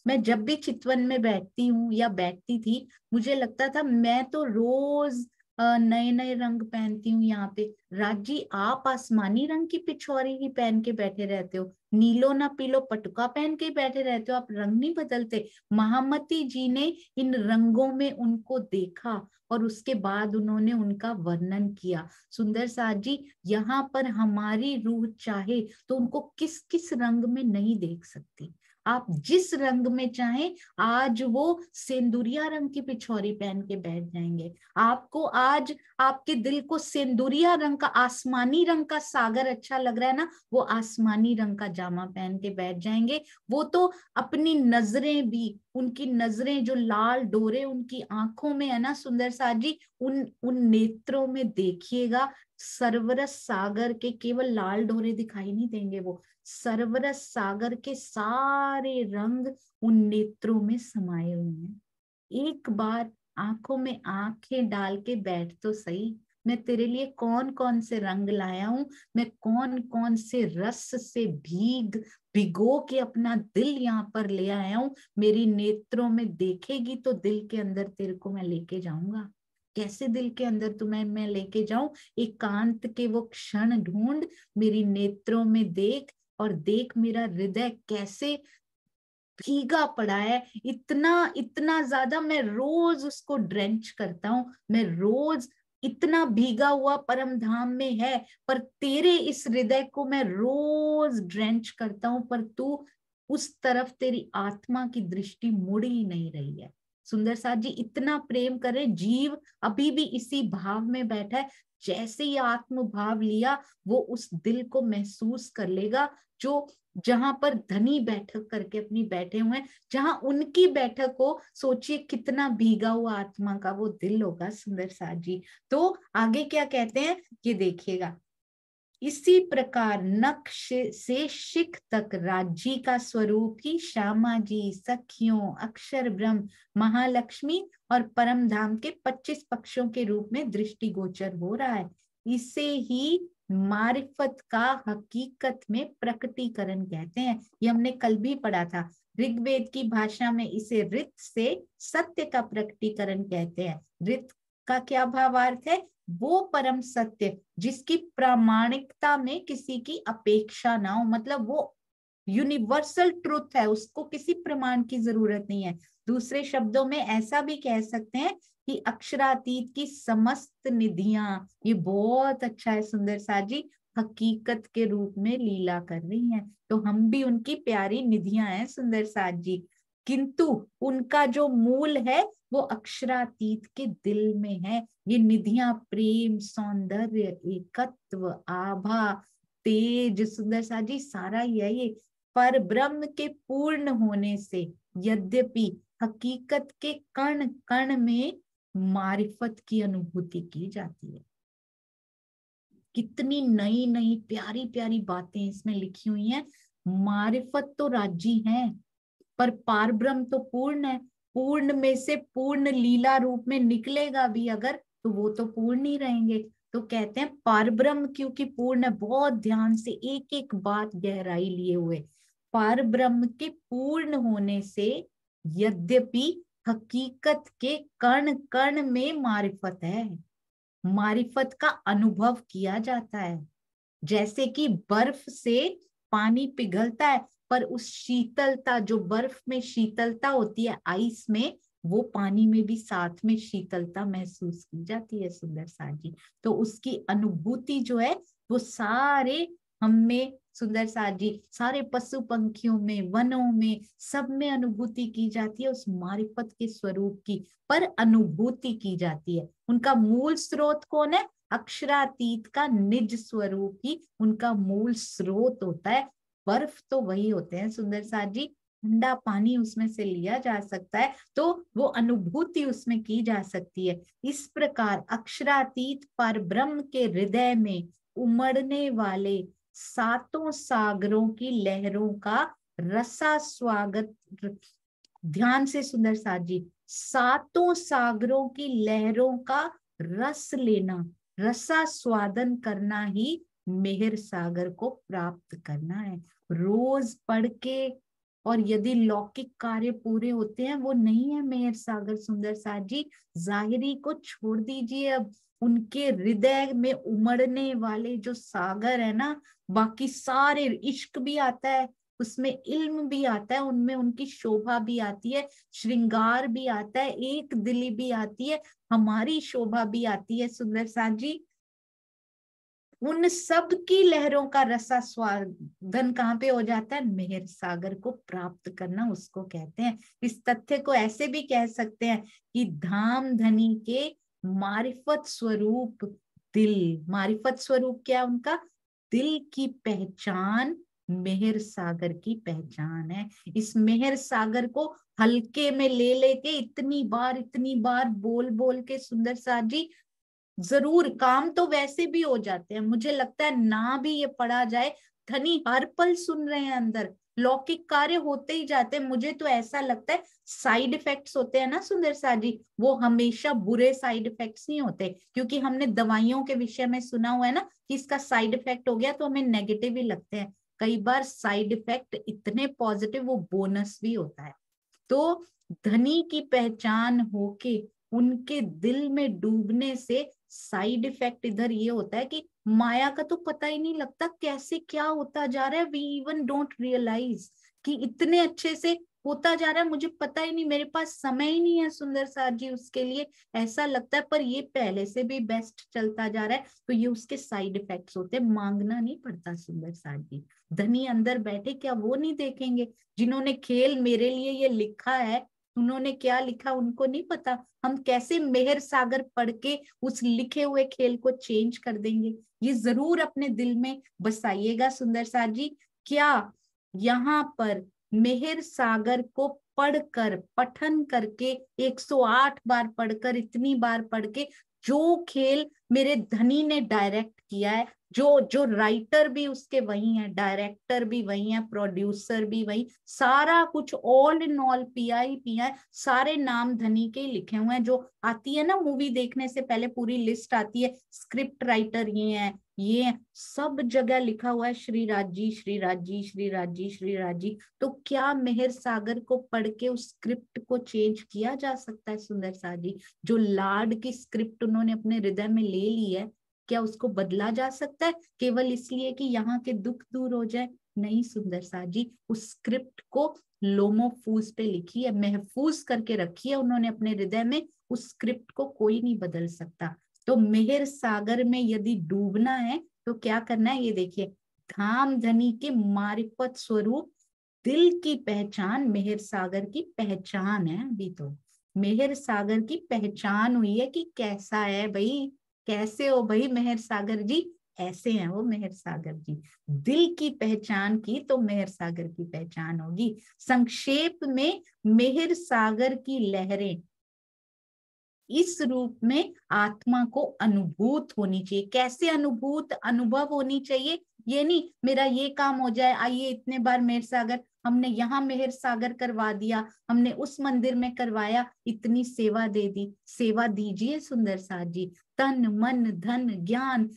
मैं जब भी चितवन में बैठती हूँ या बैठती थी, मुझे लगता था मैं तो रोज नए नए रंग पहनती हूँ यहाँ पे। राजी आप आसमानी रंग की पिछोरी ही पहन के बैठे रहते हो, नीलो ना पीलो पटुका पहन के बैठे रहते हो, आप रंग नहीं बदलते। महामती जी ने इन रंगों में उनको देखा और उसके बाद उन्होंने उनका वर्णन किया। सुंदर साथ जी यहाँ पर हमारी रूह चाहे तो उनको किस किस रंग में नहीं देख सकती, आप जिस रंग में चाहें। आज वो सेंदुरिया रंग की पिछोरी पहन के बैठ जाएंगे, आपको आज आपके दिल को सेंदुरिया रंग का, आसमानी रंग का सागर अच्छा लग रहा है ना, वो आसमानी रंग का जामा पहन के बैठ जाएंगे। वो तो अपनी नजरें भी, उनकी नजरें जो लाल डोरे उनकी आंखों में है ना सुंदर साथ जी, उन नेत्रों में देखिएगा सरवरस सागर के केवल लाल डोरे दिखाई नहीं देंगे, वो सरवरस सागर के सारे रंग उन नेत्रों में समाये हुए हैं। एक बार आंखों में आंखें डाल के बैठ तो सही, मैं तेरे लिए कौन कौन से रंग लाया हूं, मैं कौन कौन से रस से भिगो के अपना दिल यहाँ पर ले आया हूं। मेरी नेत्रों में देखेगी तो दिल के अंदर तेरे को मैं लेके जाऊंगा। कैसे दिल के अंदर तुम्हें मैं लेके जाऊं, एकांत के वो क्षण ढूंढ, मेरी नेत्रों में देख और देख मेरा हृदय कैसे भीगा पड़ा है, इतना इतना ज्यादा मैं रोज उसको ड्रेंच करता हूँ, मैं रोज इतना भीगा हुआ परम धाम में है, पर तेरे इस हृदय को मैं रोज ड्रेंच करता हूँ, पर तू उस तरफ तेरी आत्मा की दृष्टि मुड़ ही नहीं रही है। सुंदर साथ जी इतना प्रेम करे, जीव अभी भी इसी भाव में बैठा है। जैसे ही आत्म भाव लिया वो उस दिल को महसूस कर लेगा जो जहां पर धनी बैठक करके अपनी बैठे हुए हैं, जहां उनकी बैठक हो, सोचिए कितना भीगा हुआ आत्मा का वो दिल होगा सुंदर साथ जी। तो आगे क्या कहते हैं ये देखिएगा, इसी प्रकार नक्श से शिख तक राज्य का स्वरूप ही श्यामा जी, सखियों, अक्षर ब्रह्म, महालक्ष्मी और परम धाम के 25 पक्षों के रूप में दृष्टिगोचर हो रहा है। इसे ही मारिफत का हकीकत में प्रकटीकरण कहते हैं। ये हमने कल भी पढ़ा था। ऋग्वेद की भाषा में इसे ऋत से सत्य का प्रकटीकरण कहते हैं। ऋत का क्या भावार्थ है? वो परम सत्य जिसकी प्रामाणिकता में किसी की अपेक्षा ना हो, मतलब वो यूनिवर्सल ट्रुथ है, उसको किसी प्रमाण की जरूरत नहीं है। दूसरे शब्दों में ऐसा भी कह सकते हैं कि अक्षरातीत की समस्त निधियां, ये बहुत अच्छा है सुंदर साथ जी, हकीकत के रूप में लीला कर रही हैं। तो हम भी उनकी प्यारी निधियां हैं सुंदर साथ जी, किंतु उनका जो मूल है वो अक्षरातीत के दिल में है। ये निधियां प्रेम, सौंदर्य, एकत्व, आभा, तेज, सुंदर साथ जी सारा यही पर ब्रह्म के पूर्ण होने से यद्यपि हकीकत के कण कण में मारिफत की अनुभूति की जाती है। कितनी नई नई प्यारी प्यारी बातें इसमें लिखी हुई हैं। मारिफत तो राजी है, पर पारब्रह्म तो पूर्ण है। पूर्ण में से पूर्ण लीला रूप में निकलेगा भी अगर, तो वो तो पूर्ण ही रहेंगे। तो कहते हैं पारब्रह्म क्योंकि पूर्ण है, बहुत ध्यान से एक एक बात गहराई लिए हुए, पारब्रह्म के पूर्ण होने से यद्यपि हकीकत के कण कण में मारिफत है, मारिफत का अनुभव किया जाता है। जैसे कि बर्फ से पानी पिघलता है, पर उस शीतलता, जो बर्फ में शीतलता होती है आइस में, वो पानी में भी साथ में शीतलता महसूस की जाती है सुंदर साथ जी। तो उसकी अनुभूति जो है वो सारे हम में सुंदर साथ जी, सारे पशु पंखियों में, वनों में, सब में अनुभूति की जाती है उस मारिफत के स्वरूप की, पर अनुभूति की जाती है। उनका मूल स्रोत कौन है? अक्षरातीत का निज स्वरूप ही उनका मूल स्रोत होता है। बर्फ तो वही होते हैं सुंदर साथ जी, ठंडा पानी उसमें से लिया जा सकता है, तो वो अनुभूति उसमें की जा सकती है। इस प्रकार अक्षरातीत पर ब्रह्म के हृदय में उमड़ने वाले सातों सागरों की लहरों का रसा स्वागत, ध्यान से सुंदर साथ जी, सातों सागरों की लहरों का रस लेना, रसा स्वादन करना ही मेहर सागर को प्राप्त करना है। रोज पढ़ के और यदि लौकिक कार्य पूरे होते हैं, वो नहीं है मेहर सागर सुंदर साथ जी। जाहिरी को छोड़ दीजिए, अब उनके हृदय में उमड़ने वाले जो सागर है ना, बाकी सारे, इश्क भी आता है उसमें, इल्म भी आता है उनमें, उनकी शोभा भी आती है, श्रृंगार भी आता है, एक दिली भी आती है, हमारी शोभा भी आती है सुंदर साथ जी। उन सब की लहरों का रसा स्वादन कहाँ पे हो जाता है? मेहर सागर को प्राप्त करना उसको कहते हैं। इस तथ्य को ऐसे भी कह सकते हैं कि धाम धनी के मारिफत स्वरूप दिल, मारिफत स्वरूप क्या उनका? दिल की पहचान मेहर सागर की पहचान है। इस मेहर सागर को हल्के में ले लेके इतनी बार बोल बोल के सुंदर साथ जी, जरूर काम तो वैसे भी हो जाते हैं, मुझे लगता है ना भी ये पढ़ा जाए, धनी हर पल सुन रहे हैं अंदर, लौकिक कार्य होते ही जाते हैं। मुझे तो ऐसा लगता है साइड इफेक्ट्स होते हैं ना सुंदर साथ जी, वो हमेशा बुरे साइड इफेक्ट्स नहीं होते, क्योंकि हमने दवाइयों के विषय में सुना हुआ है ना कि इसका साइड इफेक्ट हो गया तो हमें नेगेटिव ही लगते हैं। कई बार साइड इफेक्ट इतने पॉजिटिव, वो बोनस भी होता है। तो धनी की पहचान होके उनके दिल में डूबने से साइड इफेक्ट इधर ये होता है कि माया का तो पता ही नहीं लगता कैसे क्या होता जा रहा है। वी इवन डोंट रियलाइज कि इतने अच्छे से होता जा रहा है, मुझे पता ही नहीं, मेरे पास समय ही नहीं है सुंदर साथ जी उसके लिए, ऐसा लगता है। पर ये पहले से भी बेस्ट चलता जा रहा है, तो ये उसके साइड इफेक्ट्स होते हैं, मांगना नहीं पड़ता सुंदर साथ जी। धनी अंदर बैठे क्या वो नहीं देखेंगे? जिन्होंने खेल मेरे लिए ये लिखा है उन्होंने क्या लिखा उनको नहीं पता। हम कैसे मेहर सागर पढ़ के उस लिखे हुए खेल को चेंज कर देंगे? ये जरूर अपने दिल में बसाइएगा सुंदर साथ जी। क्या यहाँ पर मेहर सागर को पढ़कर, पठन करके 108 बार पढ़कर, इतनी बार पढ़ के, जो खेल मेरे धनी ने डायरेक्ट किया है, जो राइटर भी उसके वही है, डायरेक्टर भी वही है, प्रोड्यूसर भी वही, सारा कुछ ऑल इन ऑल पीआई सारे नाम धनी के लिखे हुए हैं। जो आती है ना मूवी देखने से पहले पूरी लिस्ट आती है, स्क्रिप्ट राइटर ये है, सब जगह लिखा हुआ है श्री राज जी, श्री राज जी, श्री राज जी, श्री राज जी। तो क्या मेहर सागर को पढ़ के उस स्क्रिप्ट को चेंज किया जा सकता है सुंदर साथ जी? जो लाड की स्क्रिप्ट उन्होंने अपने हृदय में ले ली है, क्या उसको बदला जा सकता है केवल इसलिए कि यहाँ के दुख दूर हो जाए? नहीं सुंदर साथ जी, उस स्क्रिप्ट को लोमोफूज पे लिखी है, महफूज करके रखी है उन्होंने अपने हृदय में, उस स्क्रिप्ट को कोई नहीं बदल सकता। तो मेहर सागर में यदि डूबना है तो क्या करना है, ये देखिए, धाम धनी के मारिफत स्वरूप दिल की पहचान मेहर सागर की पहचान है। अभी तो मेहर सागर की पहचान हुई है कि कैसा है भाई, कैसे हो भाई मेहर सागर जी, ऐसे हैं वो मेहर सागर जी। दिल की पहचान की तो मेहर सागर की पहचान होगी। संक्षेप में मेहर सागर की लहरें इस रूप में आत्मा को अनुभूत होनी चाहिए। कैसे अनुभूत, अनुभव होनी चाहिए? ये नहीं मेरा ये काम हो जाए, आइए इतने बार मेहर सागर, हमने यहाँ मेहर सागर करवा दिया, हमने उस मंदिर में करवाया, इतनी सेवा दे दी। सेवा दीजिए सुंदर साथ जी, तन मन धन ज्ञान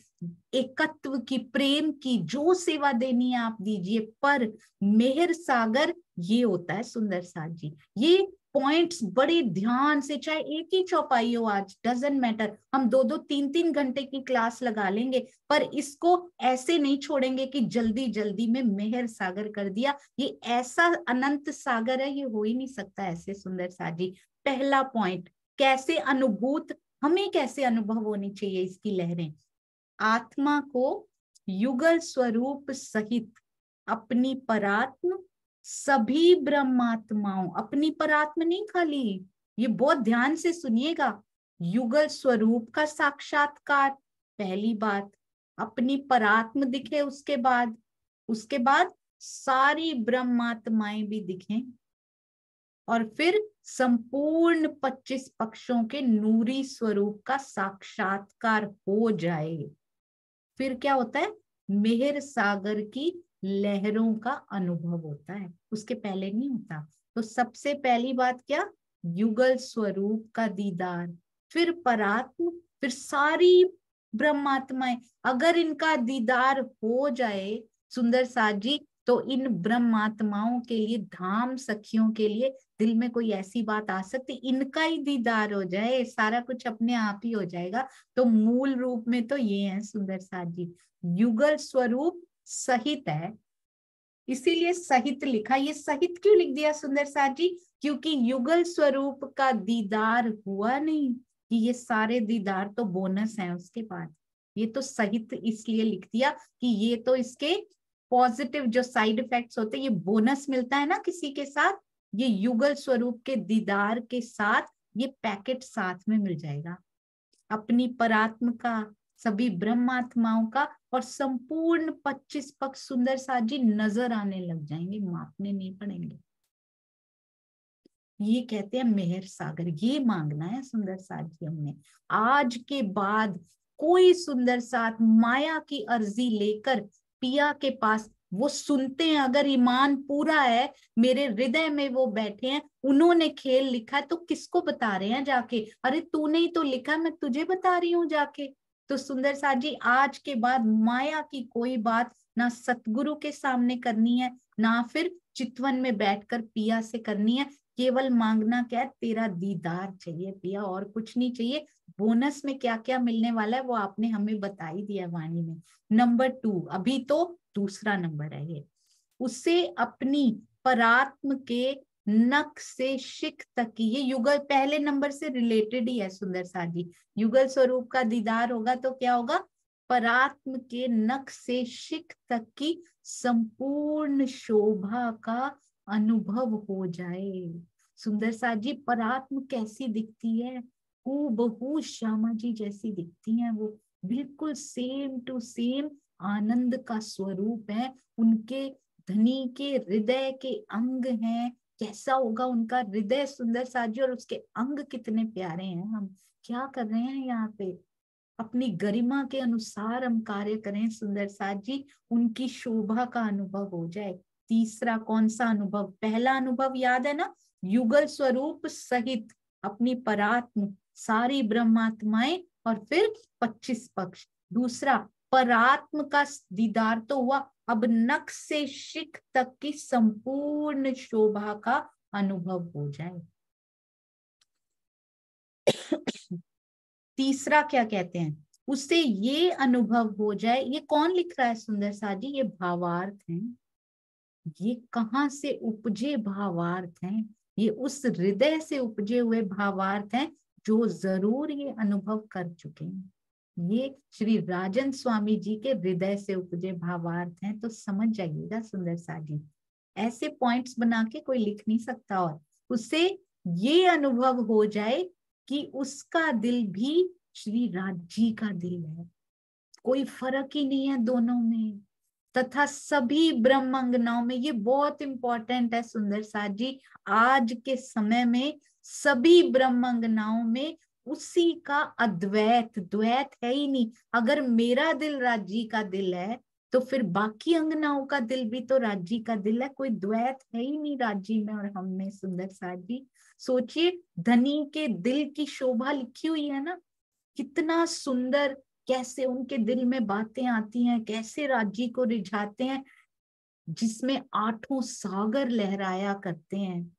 एकत्व की, प्रेम की, जो सेवा देनी है आप दीजिए। पर मेहर सागर ये होता है सुंदर साथ जी, ये पॉइंट्स बड़े ध्यान से, चाहे एक ही चौपाई हो आज, डजंट मैटर, हम 2-2 3-3 घंटे की क्लास लगा लेंगे, पर इसको ऐसे नहीं छोड़ेंगे कि जल्दी जल्दी में मेहर सागर कर दिया। ये ऐसा अनंत सागर है, ये हो ही नहीं सकता ऐसे सुंदर साथ जी। पहला पॉइंट, कैसे अनुभूत, हमें कैसे अनुभव होनी चाहिए इसकी लहरें? आत्मा को युगल स्वरूप सहित अपनी परात्म सभी ब्रह्मात्माओं, अपनी परात्म नहीं खाली, ये बहुत ध्यान से सुनिएगा, युगल स्वरूप का साक्षात्कार पहली बात, अपनी परात्म दिखे, उसके बाद सारी ब्रह्मात्माएं भी दिखें, और फिर संपूर्ण 25 पक्षों के नूरी स्वरूप का साक्षात्कार हो जाए। फिर क्या होता है? मेहर सागर की लहरों का अनुभव होता है, उसके पहले नहीं होता। तो सबसे पहली बात क्या? युगल स्वरूप का दीदार, फिर परात्म, फिर सारी ब्रह्मात्माएं। अगर इनका दीदार हो जाए सुंदर साथ जी, तो इन ब्रह्मात्माओं के लिए, धाम सखियों के लिए दिल में कोई ऐसी बात आ सकती, इनका ही दीदार हो जाए, सारा कुछ अपने आप ही हो जाएगा। तो मूल रूप में तो ये है सुंदर साथ जी, युगल स्वरूप सहित है, इसीलिए सहित लिखा। ये सहित क्यों लिख दिया सुंदर साथ जी? क्योंकि युगल स्वरूप का दीदार हुआ नहीं, कि ये सारे दीदार तो बोनस है उसके बाद, ये तो सहित इसलिए लिख दिया कि ये तो इसके पॉजिटिव जो साइड इफेक्ट्स होते हैं, ये बोनस मिलता है ना किसी के साथ, ये युगल स्वरूप के दीदार के साथ ये पैकेट साथ में मिल जाएगा। अपनी परात्म का, सभी ब्रह्मात्माओं का, और संपूर्ण 25 पक्ष सुंदर साथ जी नजर आने लग जाएंगे, मापने नहीं पड़ेंगे। ये कहते हैं मेहर सागर, ये मांगना है सुंदर साथ जी हमने। आज के बाद कोई सुंदर साथ माया की अर्जी लेकर पिया के पास, वो सुनते हैं, अगर ईमान पूरा है, मेरे हृदय में वो बैठे हैं, उन्होंने खेल लिखा है, तो किसको बता रहे हैं जाके? अरे तूने ही तो लिखा, मैं तुझे बता रही हूँ जाके। तो सुंदर साथ जी, आज के बाद माया की कोई बात ना सतगुरु के सामने करनी है, ना फिर चितवन में बैठकर पिया से करनी है। केवल मांगना क्या है? तेरा दीदार चाहिए पिया, और कुछ नहीं चाहिए। बोनस में क्या क्या मिलने वाला है वो आपने हमें बता ही दिया वाणी में। नंबर 2, अभी तो दूसरा नंबर है ये, उसे अपनी परात्म के नख से शिख तक की, ये युगल पहले नंबर से रिलेटेड ही है सुंदर साथ जी। युगल स्वरूप का दीदार होगा तो क्या होगा? परात्म के नख से शिख तक की संपूर्ण शोभा का अनुभव हो जाए। सुंदर साथ जी परात्म कैसी दिखती है, हूबहू श्यामा जी जैसी दिखती हैं वो, बिल्कुल सेम टू सेम आनंद का स्वरूप है। उनके धनी के हृदय के अंग हैं, कैसा होगा उनका हृदय सुंदर साथ जी, और उसके अंग कितने प्यारे हैं। हम क्या कर रहे हैं यहाँ पे, अपनी गरिमा के अनुसार हम कार्य करें सुंदर साथ जी, उनकी शोभा का अनुभव हो जाए। तीसरा कौन सा अनुभव, पहला अनुभव याद है ना, युगल स्वरूप सहित अपनी परात्म सारी ब्रह्मात्माएं और फिर 25 पक्ष। दूसरा परात्म का दीदार तो हुआ, अब नख से शिख तक की संपूर्ण शोभा का अनुभव हो जाए। तीसरा क्या कहते हैं, उससे ये अनुभव हो जाए। ये कौन लिख रहा है सुंदर साथ जी, ये भावार्थ हैं। ये कहाँ से उपजे भावार्थ हैं, ये उस हृदय से उपजे हुए भावार्थ हैं जो जरूर ये अनुभव कर चुके हैं। ये श्री राजन स्वामी जी के हृदय से उपजे भावार्थ हैं। तो समझ जाइएगा सुंदर साथ जी, ऐसे पॉइंट्स बना के कोई लिख नहीं सकता। और उससे ये अनुभव हो जाए कि उसका दिल भी श्री राज जी का दिल है, कोई फर्क ही नहीं है दोनों में, तथा सभी ब्रह्मांगनाओं में। ये बहुत इंपॉर्टेंट है सुंदर साथ जी, आज के समय में सभी ब्रह्मांगनाओं में उसी का अद्वैत, द्वैत है ही नहीं। अगर मेरा दिल राज जी का दिल है तो फिर बाकी अंगनाओं का दिल भी तो राज जी का दिल है, कोई द्वैत है ही नहीं राज जी में और हम में सुंदर साथ जी। सोचिए धनी के दिल की शोभा लिखी हुई है ना, कितना सुंदर, कैसे उनके दिल में बातें आती हैं, कैसे राज्य को रिझाते हैं, जिसमें 8 सागर लहराया करते हैं।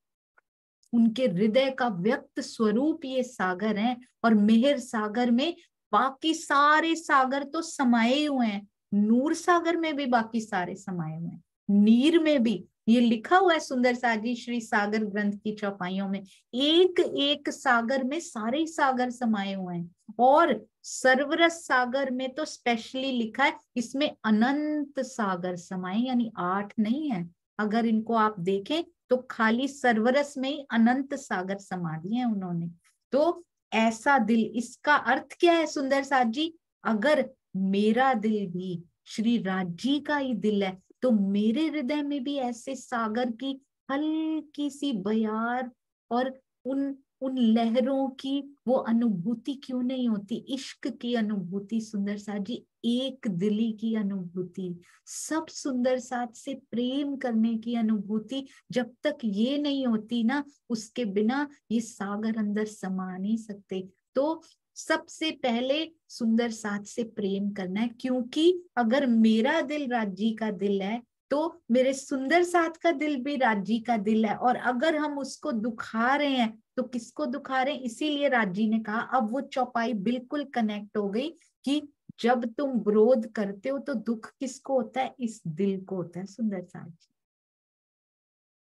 उनके हृदय का व्यक्त स्वरूप ये सागर हैं, और मेहर सागर में बाकी सारे सागर तो समाये हुए हैं, नूर सागर में भी बाकी सारे समाये हुए हैं, नीर में भी। ये लिखा हुआ है सुंदर साथ जी श्री सागर ग्रंथ की चौपाइयों में, एक एक सागर में सारे सागर समाये हुए हैं। और सर्वरस सागर में तो स्पेशली लिखा है इसमें अनंत सागर समाये, यानी 8 नहीं है। अगर इनको आप देखें तो खाली सर्वरस में ही अनंत सागर समा दिए हैं उन्होंने। तो ऐसा दिल, इसका अर्थ क्या है सुंदर साथ जी, अगर मेरा दिल भी श्री राजी का ही दिल है तो मेरे हृदय में भी ऐसे सागर की हल्की सी बयार और उन लहरों की वो अनुभूति क्यों नहीं होती, इश्क की अनुभूति सुंदर साथ जी, एक दिली की अनुभूति, सब सुंदर साथ से प्रेम करने की अनुभूति। जब तक ये नहीं होती ना, उसके बिना ये सागर अंदर समा नहीं सकते। तो सबसे पहले सुंदर साथ से प्रेम करना है, क्योंकि अगर मेरा दिल राजी का दिल है तो मेरे सुंदर साथ का दिल भी राजी का दिल है। और अगर हम उसको दुखा रहे हैं तो किसको दुखा रहे हैं, इसीलिए राजी ने कहा, अब वो चौपाई बिल्कुल कनेक्ट हो गई कि जब तुम विरोध करते हो तो दुख किसको होता है, इस दिल को होता है सुंदर साथ,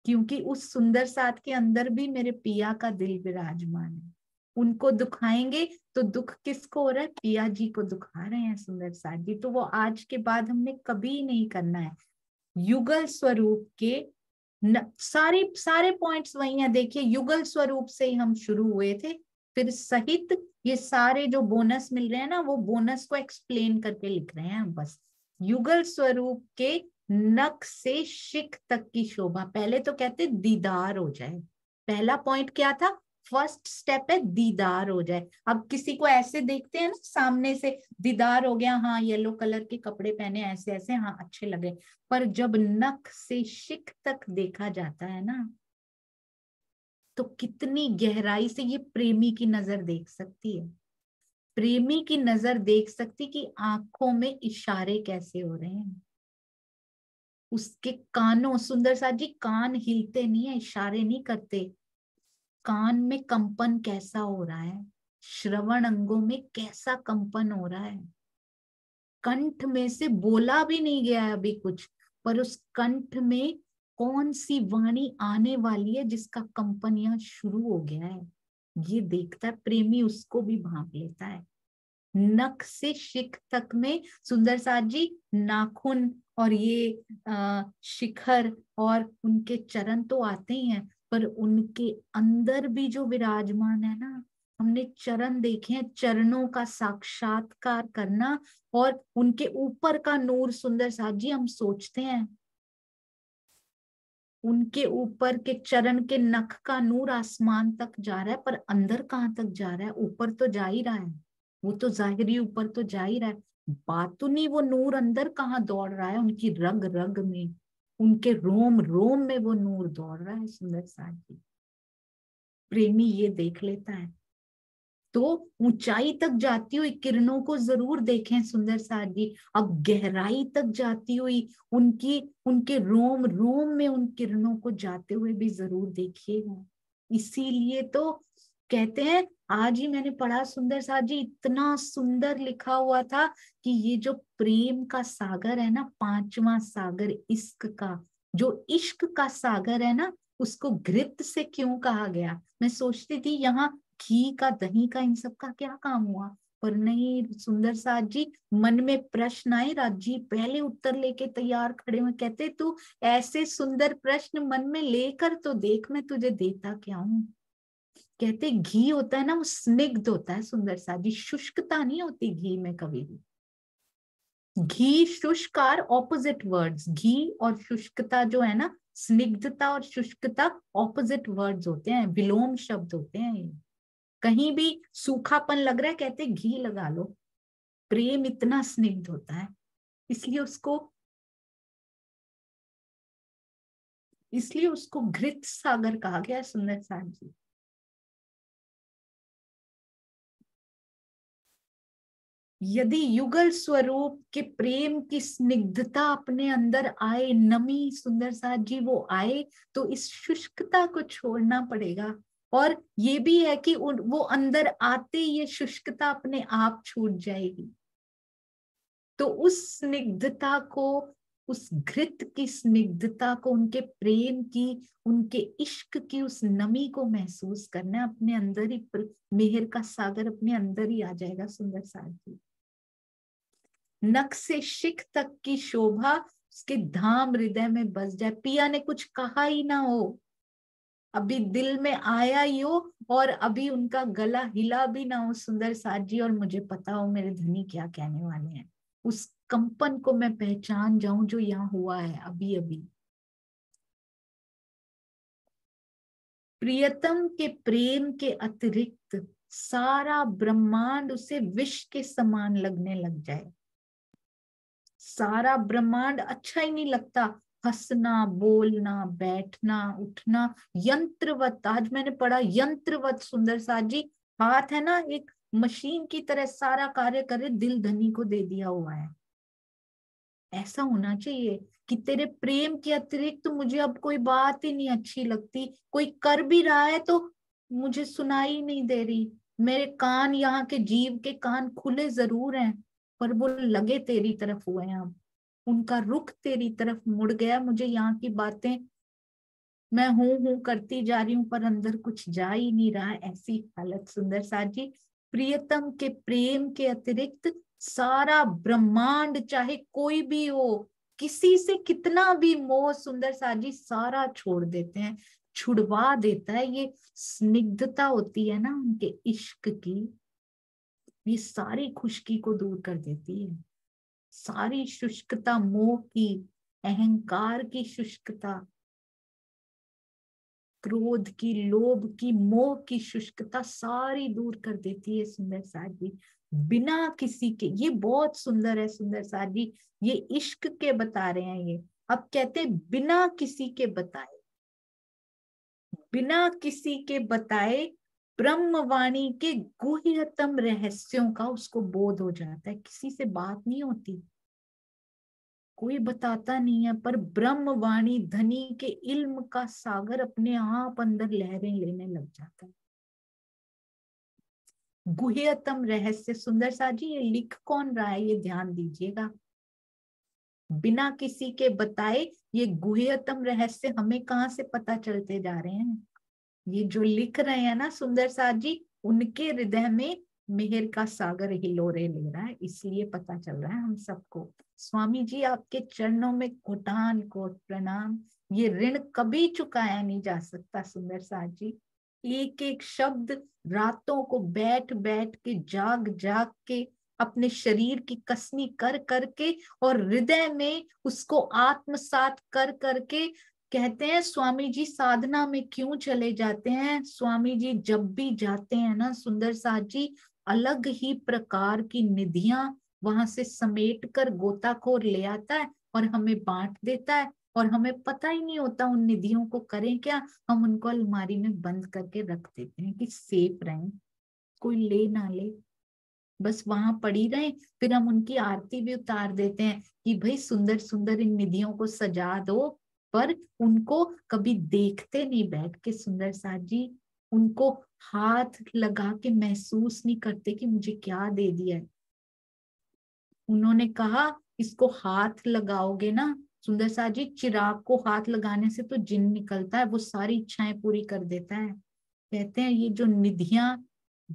क्योंकि उस सुंदर साथ के अंदर भी मेरे पिया का दिल विराजमान है। उनको दुखाएंगे तो दुख किसको हो रहा है, पिया जी को दुखा रहे हैं सुंदर साथ जी। तो वो आज के बाद हमने कभी नहीं करना है। युगल स्वरूप के सारे पॉइंट्स वही हैं। देखिए युगल स्वरूप से ही हम शुरू हुए थे, फिर सहित ये सारे जो बोनस मिल रहे हैं ना, वो बोनस को एक्सप्लेन करके लिख रहे हैं बस। युगल स्वरूप के नख से शिख तक की शोभा, पहले तो कहते दीदार हो जाए, पहला पॉइंट क्या था, फर्स्ट स्टेप है दीदार हो जाए। अब किसी को ऐसे देखते हैं ना सामने से, दीदार हो गया, हाँ येलो कलर के कपड़े पहने, ऐसे ऐसे, हाँ अच्छे लगे, पर जब नख से शिख तक देखा जाता है ना, तो कितनी गहराई से ये प्रेमी की नजर देख सकती है, प्रेमी की नजर देख सकती कि आंखों में इशारे कैसे हो रहे हैं, उसके कानों, सुंदर साथ जी कान हिलते नहीं है, इशारे नहीं करते, कान में कंपन कैसा हो रहा है, श्रवण अंगों में कैसा कंपन हो रहा है, कंठ में से बोला भी नहीं गया है अभी कुछ, पर उस कंठ में कौन सी वाणी आने वाली है जिसका कंपन यहाँ शुरू हो गया है, ये देखता है प्रेमी, उसको भी भांप लेता है। नख से शिख तक में सुंदर साथ जी नाखून और ये शिखर और उनके चरण तो आते ही हैं, पर उनके अंदर भी जो विराजमान है ना, हमने चरण देखे हैं, चरणों का साक्षात्कार करना और उनके ऊपर का नूर सुंदर साथ जी, हम सोचते हैं उनके ऊपर के चरण के नख का नूर आसमान तक जा रहा है, पर अंदर कहाँ तक जा रहा है? ऊपर तो जा ही रहा है, वो तो जाहिरी ऊपर तो जा ही रहा है, बातुनी वो नूर अंदर कहाँ दौड़ रहा है? उनकी रग रग में, उनके रोम रोम में वो नूर दौड़ रहा है सुंदर साथ जी। प्रेमी ये देख लेता है। तो ऊंचाई तक जाती हुई किरणों को जरूर देखें सुंदर साथ जी, अब गहराई तक जाती हुई उनके रोम रोम में उन किरणों को जाते हुए भी जरूर देखिएगा। इसीलिए तो कहते हैं, आज ही मैंने पढ़ा सुंदर साथ जी, इतना सुंदर लिखा हुआ था कि ये जो प्रेम का सागर है ना, पांचवा सागर इश्क का, जो इश्क का सागर है ना, उसको घृत से क्यों कहा गया? मैं सोचती थी यहाँ घी का, दही का, इन सब का क्या काम हुआ, पर नहीं सुंदर साथ जी, मन में प्रश्न आए, राजी पहले उत्तर लेके तैयार खड़े हुए, कहते तू ऐसे सुंदर प्रश्न मन में लेकर तो देख, मैं तुझे देता क्या हूं। कहते घी होता है ना, वो स्निग्ध होता है सुंदर साथ जी, शुष्कता नहीं होती घी में कभी भी। घी शुष्क आर ऑपोजिट वर्ड्स, घी और शुष्कता जो है ना, स्निग्धता और शुष्कता ऑपोजिट वर्ड्स होते हैं, विलोम शब्द होते हैं ये। कहीं भी सूखापन लग रहा है, कहते घी लगा लो। प्रेम इतना स्निग्ध होता है, इसलिए उसको घृत सागर कहा गया सुंदर साथ जी। यदि युगल स्वरूप के प्रेम की स्निग्धता अपने अंदर आए, नमी सुंदर साथ जी वो आए, तो इस शुष्कता को छोड़ना पड़ेगा। और ये भी है कि वो अंदर आते ये शुष्कता अपने आप छूट जाएगी। तो उस स्निग्धता को, उस घृत की स्निग्धता को, उनके प्रेम की, उनके इश्क की उस नमी को महसूस करना, अपने अंदर ही मेहर का सागर अपने अंदर ही आ जाएगा सुंदर साथ जी। नख से शिख तक की शोभा उसके धाम हृदय में बस जाए। पिया ने कुछ कहा ही ना हो, अभी दिल में आया ही हो, और अभी उनका गला हिला भी ना हो सुंदर साथ जी, और मुझे पता हो मेरे धनी क्या कहने वाले हैं, उस कंपन को मैं पहचान जाऊं जो यहाँ हुआ है अभी अभी। प्रियतम के प्रेम के अतिरिक्त सारा ब्रह्मांड उसे विष के समान लगने लग जाए। सारा ब्रह्मांड अच्छा ही नहीं लगता, हंसना, बोलना, बैठना, उठना यंत्रवत। आज मैंने पढ़ा यंत्रवत सुंदर साथ जी, हाथ है ना एक मशीन की तरह सारा कार्य करे, दिल धनी को दे दिया हुआ है। ऐसा होना चाहिए कि तेरे प्रेम के अतिरिक्त तो मुझे अब कोई बात ही नहीं अच्छी लगती, कोई कर भी रहा है तो मुझे सुनाई नहीं दे रही। मेरे कान, यहाँ के जीव के कान खुले जरूर हैं, पर वो लगे तेरी तरफ हुए हैं, अब उनका रुख तेरी तरफ मुड़ गया। मुझे यहाँ की बातें, मैं हूं करती जा रही हूँ, पर अंदर कुछ जा ही नहीं रहा, ऐसी हालत सुंदर साथ जी। प्रियतम के प्रेम के अतिरिक्त सारा ब्रह्मांड, चाहे कोई भी हो, किसी से कितना भी मोह सुंदर साथ जी, सारा छोड़ देते हैं, छुड़वा देता है। ये स्निग्धता होती है ना उनके इश्क की, ये सारी खुशकी को दूर कर देती है। सारी शुष्कता, मोह की, अहंकार की शुष्कता, क्रोध की, लोभ की, मोह की शुष्कता सारी दूर कर देती है सुंदर साथ जी। बिना किसी के, ये बहुत सुंदर है सुंदर साथ जी, ये इश्क के बता रहे हैं ये। अब कहते हैं बिना किसी के बताए, बिना किसी के बताए ब्रह्मवाणी के गुह्यतम रहस्यों का उसको बोध हो जाता है। किसी से बात नहीं होती, कोई बताता नहीं है, पर ब्रह्मवाणी धनी के इल्म का सागर अपने आप अंदर लहरें लेने लग जाता है। गुह्यतम रहस्य सुंदर साथ जी, ये लिख कौन रहा है ये ध्यान दीजिएगा। बिना किसी के बताए ये गुह्यतम रहस्य हमें कहाँ से पता चलते जा रहे हैं? ये जो लिख रहे हैं ना सुंदर साथ जी, उनके हृदय में मेहर का सागर हिलोरे ले रहा है, इसलिए पता चल रहा है हम सबको। स्वामी जी आपके चरणों में कोटान कोट प्रणाम। ये ऋण कभी चुकाया नहीं जा सकता सुंदर साथ जी। एक एक शब्द रातों को बैठ बैठ के जाग जाग के अपने शरीर की कसनी कर करके और हृदय में उसको आत्मसात कर करके कहते हैं स्वामी जी साधना में क्यों चले जाते हैं। स्वामी जी जब भी जाते हैं ना सुंदर साथ जी, अलग ही प्रकार की निधियां वहां से समेट कर गोताखोर ले आता है और हमें बांट देता है, और हमें पता ही नहीं होता उन निधियों को करें क्या। हम उनको अलमारी में बंद करके रख देते हैं कि सेफ रहें, कोई ले ना ले, बस वहां पड़ी रहे। फिर हम उनकी आरती भी उतार देते हैं कि भाई सुंदर सुंदर इन निधियों को सजा दो, पर उनको कभी देखते नहीं बैठ के सुंदर साथ जी। उनको हाथ लगा के महसूस नहीं करते कि मुझे क्या दे दिया है। उन्होंने कहा इसको हाथ लगाओगे ना सुंदर साथ जी, चिराग को हाथ लगाने से तो जिन निकलता है, वो सारी इच्छाएं पूरी कर देता है। कहते हैं ये जो निधियां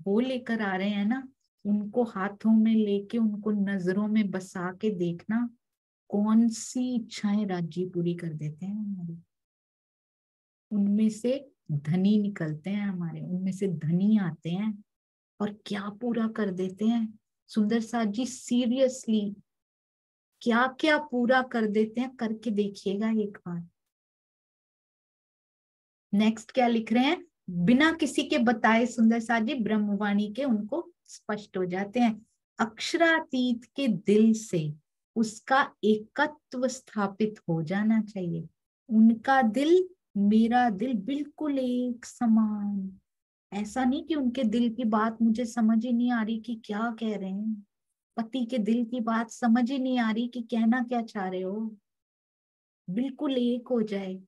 वो लेकर आ रहे हैं ना, उनको हाथों में लेके उनको नजरों में बसा के देखना कौन सी इच्छाएं राज्य पूरी कर देते हैं हमारी। उनमें से धनी निकलते हैं हमारे, उनमें से धनी आते हैं और क्या पूरा कर देते हैं सुंदर साथ जी। सीरियसली क्या क्या पूरा कर देते हैं, करके देखिएगा एक बार। नेक्स्ट क्या लिख रहे हैं, बिना किसी के बताए सुंदर साथ जी ब्रह्मवाणी के उनको स्पष्ट हो जाते हैं। अक्षरातीत के दिल से उसका एकत्व स्थापित हो जाना चाहिए। उनका दिल मेरा दिल बिल्कुल एक समान। ऐसा नहीं कि उनके दिल की बात मुझे समझ ही नहीं आ रही कि क्या कह रहे हैं, पति के दिल की बात समझ ही नहीं आ रही कि कहना क्या चाह रहे हो, बिल्कुल एक हो जाए।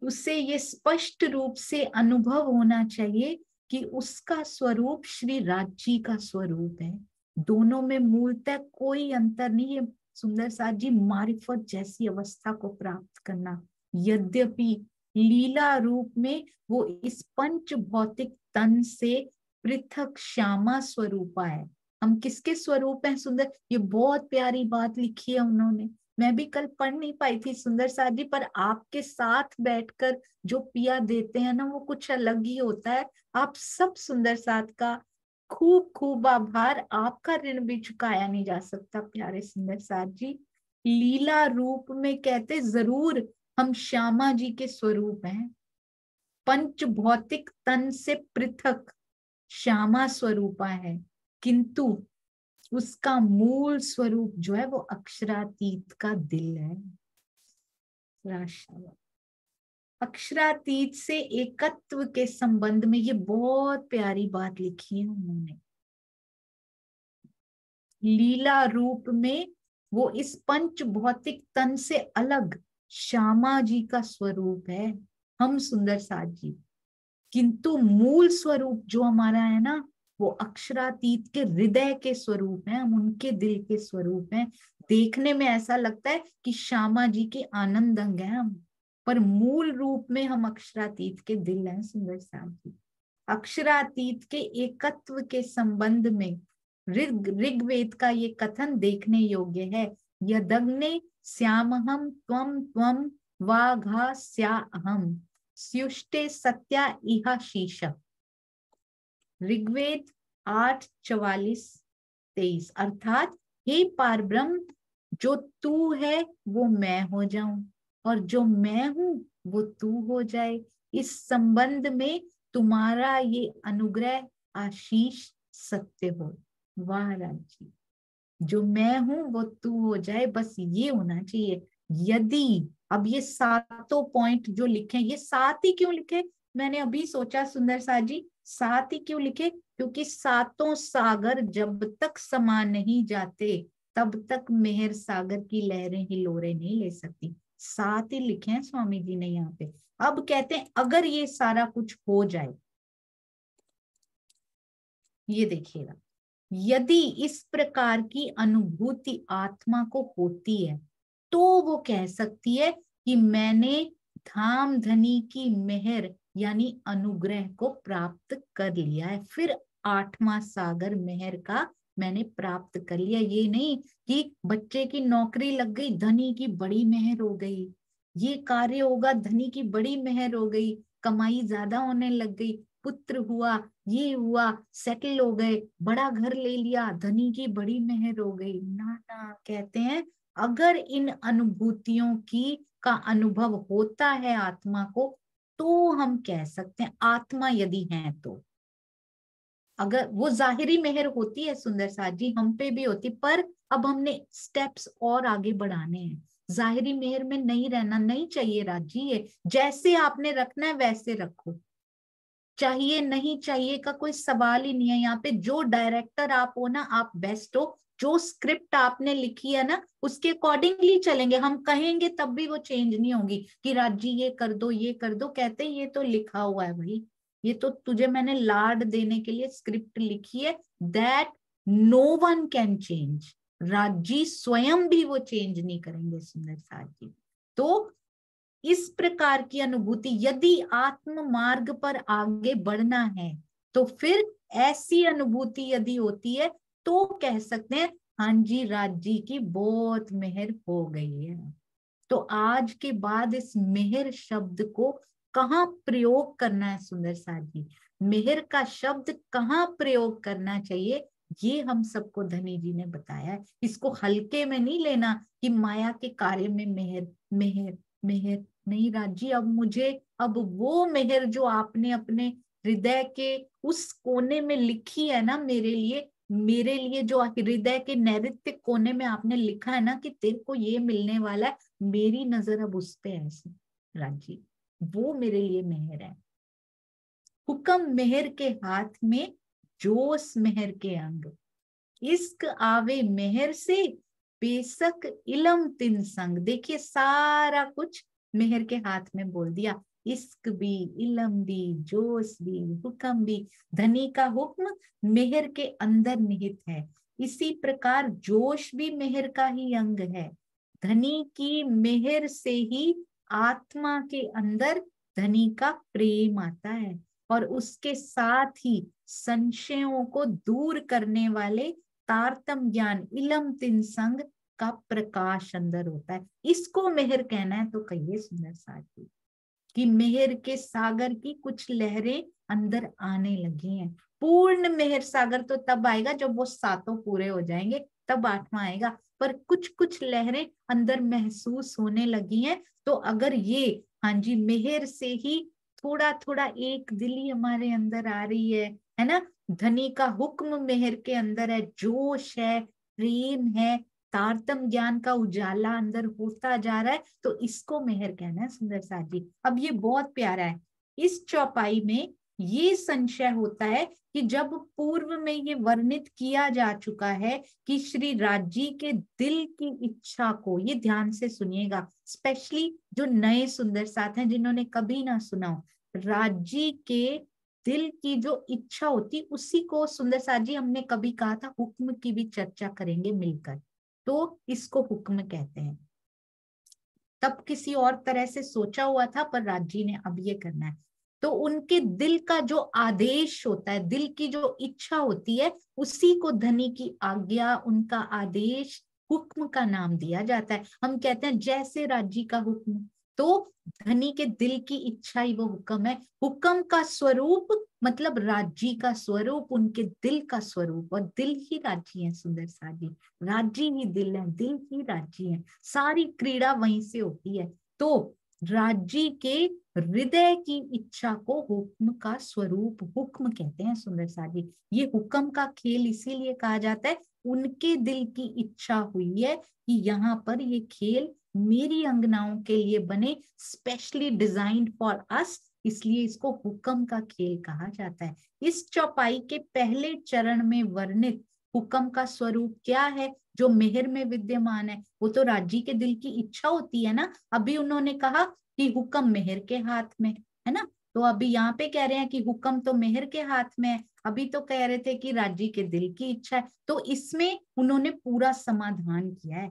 उससे ये स्पष्ट रूप से अनुभव होना चाहिए कि उसका स्वरूप श्री राज्य का स्वरूप है। दोनों में मूलतः कोई अंतर नहीं है सुंदर साथ जी। मारिफत जैसी अवस्था को प्राप्त करना, यद्यपि लीला रूप में वो इस पंच भौतिक तन से पृथक श्यामा स्वरूपा है। हम किसके स्वरूप हैं सुंदर, ये बहुत प्यारी बात लिखी है उन्होंने। मैं भी कल पढ़ नहीं पाई थी सुंदर साथ जी, पर आपके साथ बैठकर जो पिया देते हैं ना वो कुछ अलग ही होता है। आप सब सुंदर साथ का खूब खूब आभार, आपका ऋण भी चुकाया नहीं जा सकता प्यारे सुंदर साथ जी। लीला रूप में कहते जरूर हम श्यामा जी के स्वरूप हैं, पंच भौतिक तन से पृथक श्यामा स्वरूपा है, किंतु उसका मूल स्वरूप जो है वो अक्षरातीत का दिल है। अक्षरातीत से एकत्व के संबंध में ये बहुत प्यारी बात लिखी है उन्होंने। लीला रूप में वो इस पंच भौतिक तन से अलग श्यामा जी का स्वरूप है, हम सुंदर साथ जी। किंतु मूल स्वरूप जो हमारा है ना वो अक्षरातीत के हृदय के स्वरूप हैं, हम उनके दिल के स्वरूप हैं। देखने में ऐसा लगता है कि श्यामा जी के आनंद अंग हैं हम, पर मूल रूप में हम अक्षरातीत के दिल हैं सुंदर साथ जी। अक्षरातीत के एकत्व के संबंध में ऋग्वेद का ये कथन देखने योग्य है। यदग्ने श्यामहम त्वम त्वम वाघा स्याहम स्युष्टे सत्या इहा शीश। ऋग्वेद 8:44-23, अर्थात हे पारब्रह्म, जो तू है वो मैं हो जाऊं और जो मैं हूं वो तू हो जाए। इस संबंध में तुम्हारा ये अनुग्रह आशीष सत्य हो। वाह राज्य, जो मैं हूं वो तू हो जाए, बस ये होना चाहिए। यदि अब ये सातों पॉइंट जो लिखे, ये सात ही क्यों लिखे, मैंने अभी सोचा सुंदर साथ जी, सात ही क्यों लिखे, क्योंकि सातों सागर जब तक समा नहीं जाते तब तक मेहर सागर की लहरें हिलोरे नहीं ले सकती। सात ही लिखे हैं स्वामी जी ने यहाँ पे। अब कहते हैं अगर ये सारा कुछ हो जाए, ये देखिएगा, यदि इस प्रकार की अनुभूति आत्मा को होती है तो वो कह सकती है कि मैंने धाम धनी की मेहर यानी अनुग्रह को प्राप्त कर लिया है। फिर 8वां सागर मेहर का मैंने प्राप्त कर लिया। ये नहीं कि बच्चे की नौकरी लग गई, धनी की बड़ी मेहर हो गई, ये कार्य होगा, धनी की बड़ी मेहर हो गई, कमाई ज्यादा होने लग गई, पुत्र हुआ, ये हुआ, सेटल हो गए, बड़ा घर ले लिया, धनी की बड़ी मेहर हो गई। ना ना, कहते हैं अगर इन अनुभूतियों की का अनुभव होता है आत्मा को, तो हम कह सकते हैं आत्मा यदि है तो। अगर वो जाहिरी मेहर होती है सुंदर साथ जी, हम पे भी होती, पर अब हमने स्टेप्स और आगे बढ़ाने हैं। जाहिरी मेहर में नहीं रहना नहीं चाहिए राजी। ये जैसे आपने रखना है वैसे रखो, चाहिए नहीं चाहिए का कोई सवाल ही नहीं है। यहाँ पे जो डायरेक्टर आप हो ना, आप बेस्ट हो। जो स्क्रिप्ट आपने लिखी है ना, उसके अकॉर्डिंगली चलेंगे। हम कहेंगे तब भी वो चेंज नहीं होगी कि राजी ये कर दो ये कर दो। कहते हैं ये तो लिखा हुआ है भाई, ये तो तुझे मैंने लाड देने के लिए स्क्रिप्ट लिखी है, that no one can change. राजी स्वयं भी वो चेंज नहीं करेंगे सुंदर साथ जी। तो इस प्रकार की अनुभूति, यदि आत्म मार्ग पर आगे बढ़ना है तो फिर ऐसी अनुभूति यदि होती है तो कह सकते हैं हाँ जी राज जी की बहुत मेहर हो गई है। तो आज के बाद इस मेहर शब्द को कहाँ प्रयोग करना है सुंदर साथ जी, मेहर का शब्द कहाँ प्रयोग करना चाहिए, ये हम सबको धनी जी ने बताया है। इसको हल्के में नहीं लेना कि माया के कार्य में मेहर मेहर मेहर। नहीं राजी, अब वो मेहर जो आपने अपने हृदय के उस कोने में लिखी है ना, मेरे लिए जो हृदय के नैऋत्य कोने में आपने लिखा है ना कि तेरे को ये मिलने वाला है, मेरी नजर अब उस पे है राजी, वो मेरे लिए मेहर है। हुक्म मेहर के हाथ में, जोश मेहर के अंग, इश्क आवे मेहर से, बेशक इलम तिन संग। देखिए सारा कुछ मेहर के हाथ में बोल दिया, इश्क भी, इलम भी, जोश भी, हुक्म भी। धनी का हुक्म मेहर के अंदर निहित है, इसी प्रकार जोश भी मेहर का ही अंग है। धनी की मेहर से ही आत्मा के अंदर धनी का प्रेम आता है, और उसके साथ ही संशयों को दूर करने वाले तारतम ज्ञान इलम तिन संग का प्रकाश अंदर होता है। इसको मेहर कहना है तो कहिए सुंदर साथी कि मेहर के सागर की कुछ लहरें अंदर आने लगी हैं। पूर्ण मेहर सागर तो तब आएगा जब वो सातों पूरे हो जाएंगे, तब 8वां आएगा, पर कुछ कुछ लहरें अंदर महसूस होने लगी हैं। तो अगर ये हाँ जी मेहर से ही थोड़ा थोड़ा एक दिली हमारे अंदर आ रही है ना, धनी का हुक्म मेहर के अंदर है, जोश है, प्रेम है, तारतम ज्ञान का उजाला अंदर होता जा रहा है, तो इसको मेहर कहना है सुंदर साथ जी। अब ये बहुत प्यारा है, इस चौपाई में ये संशय होता है कि जब पूर्व में ये वर्णित किया जा चुका है कि श्री राजी के दिल की इच्छा को, ये ध्यान से सुनिएगा, स्पेशली जो नए सुंदर साथ हैं जिन्होंने कभी ना सुना हो, राजी के दिल की जो इच्छा होती उसी को सुंदर साथ जी हमने कभी कहा था हुक्म की भी चर्चा करेंगे मिलकर, तो इसको हुक्म कहते हैं। तब किसी और तरह से सोचा हुआ था पर राजी ने अब ये करना है। तो उनके दिल का जो आदेश होता है, दिल की जो इच्छा होती है, उसी को धनी की आज्ञा, उनका आदेश, हुक्म का नाम दिया जाता है। हम कहते हैं जैसे राजी का हुक्म, तो धनी के दिल की इच्छा ही वो हुक्म है। हुक्म का स्वरूप मतलब राजी का स्वरूप, उनके दिल का स्वरूप, और दिल ही राजी है सुंदर साजी, राजी ही दिल है, दिल ही राजी है, सारी क्रीड़ा वहीं से होती है। तो राजी के हृदय की इच्छा को हुक्म का स्वरूप हुक्म कहते हैं सुंदर साजी। ये हुक्म का खेल इसीलिए कहा जाता है, उनके दिल की इच्छा हुई है कि यहाँ पर ये खेल मेरी अंगनाओं के लिए बने, स्पेशली डिजाइन्ड फॉर अस, इसलिए इसको हुक्म का खेल कहा जाता है। इस चौपाई के पहले चरण में वर्णित हुक्म का स्वरूप क्या है जो मेहर में विद्यमान है, वो तो राजी के दिल की इच्छा होती है ना। अभी उन्होंने कहा कि हुक्म मेहर के हाथ में है ना, तो अभी यहाँ पे कह रहे हैं कि हुक्म तो मेहर के हाथ में है, अभी तो कह रहे थे कि राजी के दिल की इच्छा है। तो इसमें उन्होंने पूरा समाधान किया है।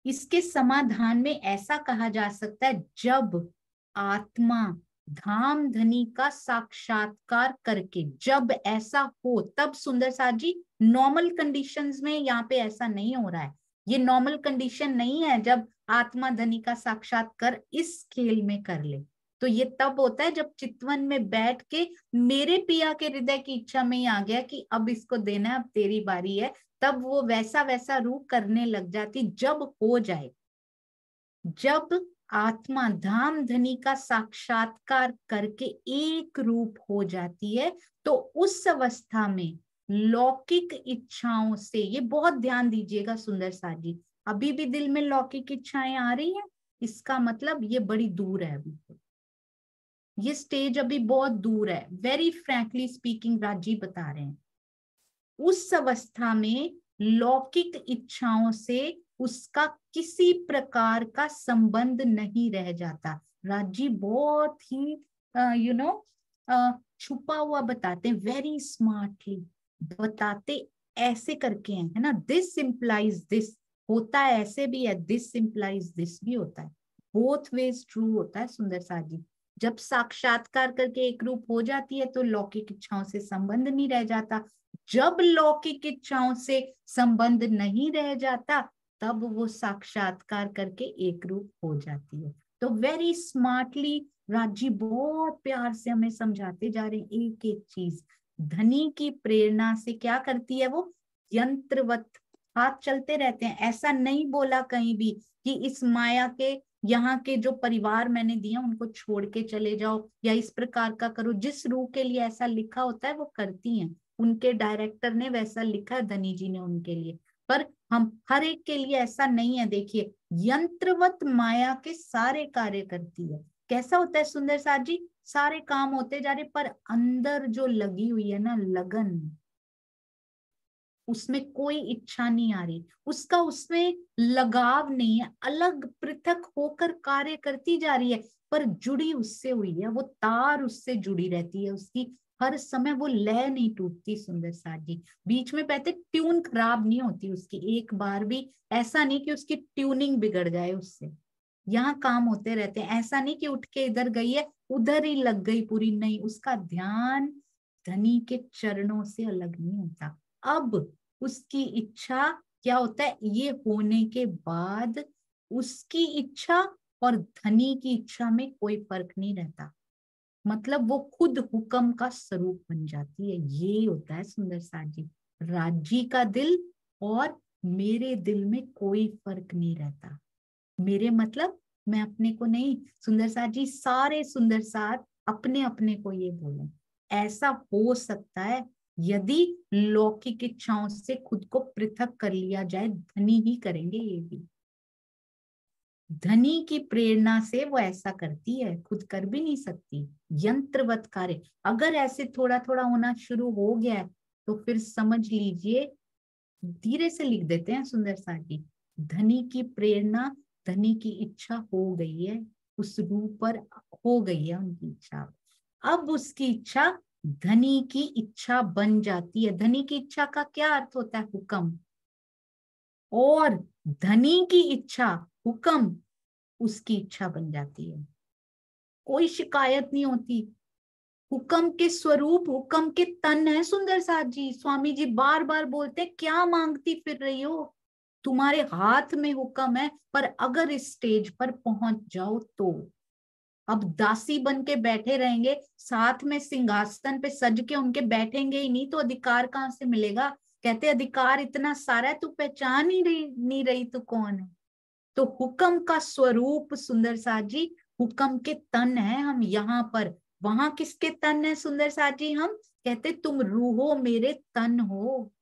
इसके समाधान में ऐसा कहा जा सकता है, जब आत्मा धाम धनी का साक्षात्कार करके। जब ऐसा हो तब सुंदर साथ जी, नॉर्मल कंडीशंस में यहाँ पे ऐसा नहीं हो रहा है। ये नॉर्मल कंडीशन नहीं है जब आत्मा धनी का साक्षात्कार इस खेल में कर ले। तो ये तब होता है जब चितवन में बैठ के मेरे पिया के हृदय की इच्छा में ही आ गया कि अब इसको देना है, अब तेरी बारी है, तब वो वैसा वैसा रूप करने लग जाती। जब हो जाए, जब आत्मा धाम धनी का साक्षात्कार करके एक रूप हो जाती है, तो उस अवस्था में लौकिक इच्छाओं से, ये बहुत ध्यान दीजिएगा सुंदर साथ जी, अभी भी दिल में लौकिक इच्छाएं आ रही हैं, इसका मतलब ये बड़ी दूर है अभी, ये स्टेज अभी बहुत दूर है। वेरी फ्रैंकली स्पीकिंग राजी बता रहे हैं, उस अवस्था में लौकिक इच्छाओं से उसका किसी प्रकार का संबंध नहीं रह जाता। राजी बहुत ही छुपा हुआ बताते हैं, वेरी स्मार्टली बताते ऐसे करके हैं, है ना। दिस इम्प्लाइज दिस, होता है ऐसे भी है, दिस इम्प्लाइज दिस भी होता है, बोथ वेज ट्रू होता है सुंदर साथ जी। जब साक्षात्कार करके एक रूप हो जाती है तो लौकिक इच्छाओं से संबंध नहीं रह जाता। जब लौकिक इच्छाओं से संबंध नहीं रह जाता तब वो साक्षात्कार करके एक रूप हो जाती है। तो वेरी स्मार्टली राजी बहुत प्यार से हमें समझाते जा रहे हैं एक एक चीज। धनी की प्रेरणा से क्या करती है वो, यंत्रवत हाथ चलते रहते हैं। ऐसा नहीं बोला कहीं भी कि इस माया के यहाँ के जो परिवार मैंने दिया उनको छोड़ के चले जाओ या इस प्रकार का करो। जिस रूह के लिए ऐसा लिखा होता है वो करती हैं, उनके डायरेक्टर ने वैसा लिखा है, धनी जी ने उनके लिए, पर हम हर एक के लिए ऐसा नहीं है। देखिए, यंत्रवत माया के सारे कार्य करती है। कैसा होता है सुंदर साथ जी, सारे काम होते जा रहे पर अंदर जो लगी हुई है ना लगन, उसमें कोई इच्छा नहीं आ रही, उसका उसमें लगाव नहीं है, अलग पृथक होकर कार्य करती जा रही है पर जुड़ी उससे हुई है, वो तार उससे जुड़ी रहती है, उसकी हर समय वो लय नहीं टूटती सुंदर साथ जी। बीच में कहते ट्यून खराब नहीं होती उसकी, एक बार भी ऐसा नहीं कि उसकी ट्यूनिंग बिगड़ जाए उससे। यहाँ काम होते रहते हैं, ऐसा नहीं कि उठ के इधर गई है उधर ही लग गई पूरी, नहीं, उसका ध्यान धनी के चरणों से अलग नहीं होता। अब उसकी इच्छा क्या होता है, ये होने के बाद उसकी इच्छा और धनी की इच्छा में कोई फर्क नहीं रहता, मतलब वो खुद हुक्म का स्वरूप बन जाती है। ये होता है सुंदर साथ जी, राजी का दिल और मेरे दिल में कोई फर्क नहीं रहता। मेरे मतलब मैं अपने को नहीं, सुंदर साथ जी सारे सुंदर साथ अपने अपने को ये बोले। ऐसा हो सकता है यदि लौकिक इच्छाओं से खुद को पृथक कर लिया जाए, धनी ही करेंगे ये भी। धनी की प्रेरणा से वो ऐसा करती है, खुद कर भी नहीं सकती, यंत्रवत कार्य। अगर ऐसे थोड़ा थोड़ा होना शुरू हो गया है तो फिर समझ लीजिए, धीरे से लिख देते हैं सुंदर साथ जी, धनी की प्रेरणा, धनी की इच्छा हो गई है, उस रूप पर हो गई है उनकी इच्छा। अब उसकी इच्छा धनी की इच्छा बन जाती है। धनी की इच्छा का क्या अर्थ होता है, हुक्म, और धनी की इच्छा हुक्म उसकी इच्छा बन जाती है। कोई शिकायत नहीं होती, हुक्म के स्वरूप, हुक्म के तन है सुंदर साथ जी। स्वामी जी बार बार बोलते क्या मांगती फिर रही हो, तुम्हारे हाथ में हुक्म है। पर अगर इस स्टेज पर पहुंच जाओ तो अब दासी बन के बैठे रहेंगे, साथ में सिंहासन पे सज के उनके बैठेंगे ही नहीं तो अधिकार कहाँ से मिलेगा। कहते अधिकार इतना सारा है, तू पहचान ही नहीं रही तू कौन है। तो हुक्म का स्वरूप सुंदर साथ जी, हुक्म के तन है हम यहाँ पर। वहां किसके तन है सुंदर साथ जी, हम कहते तुम रूहो मेरे तन हो,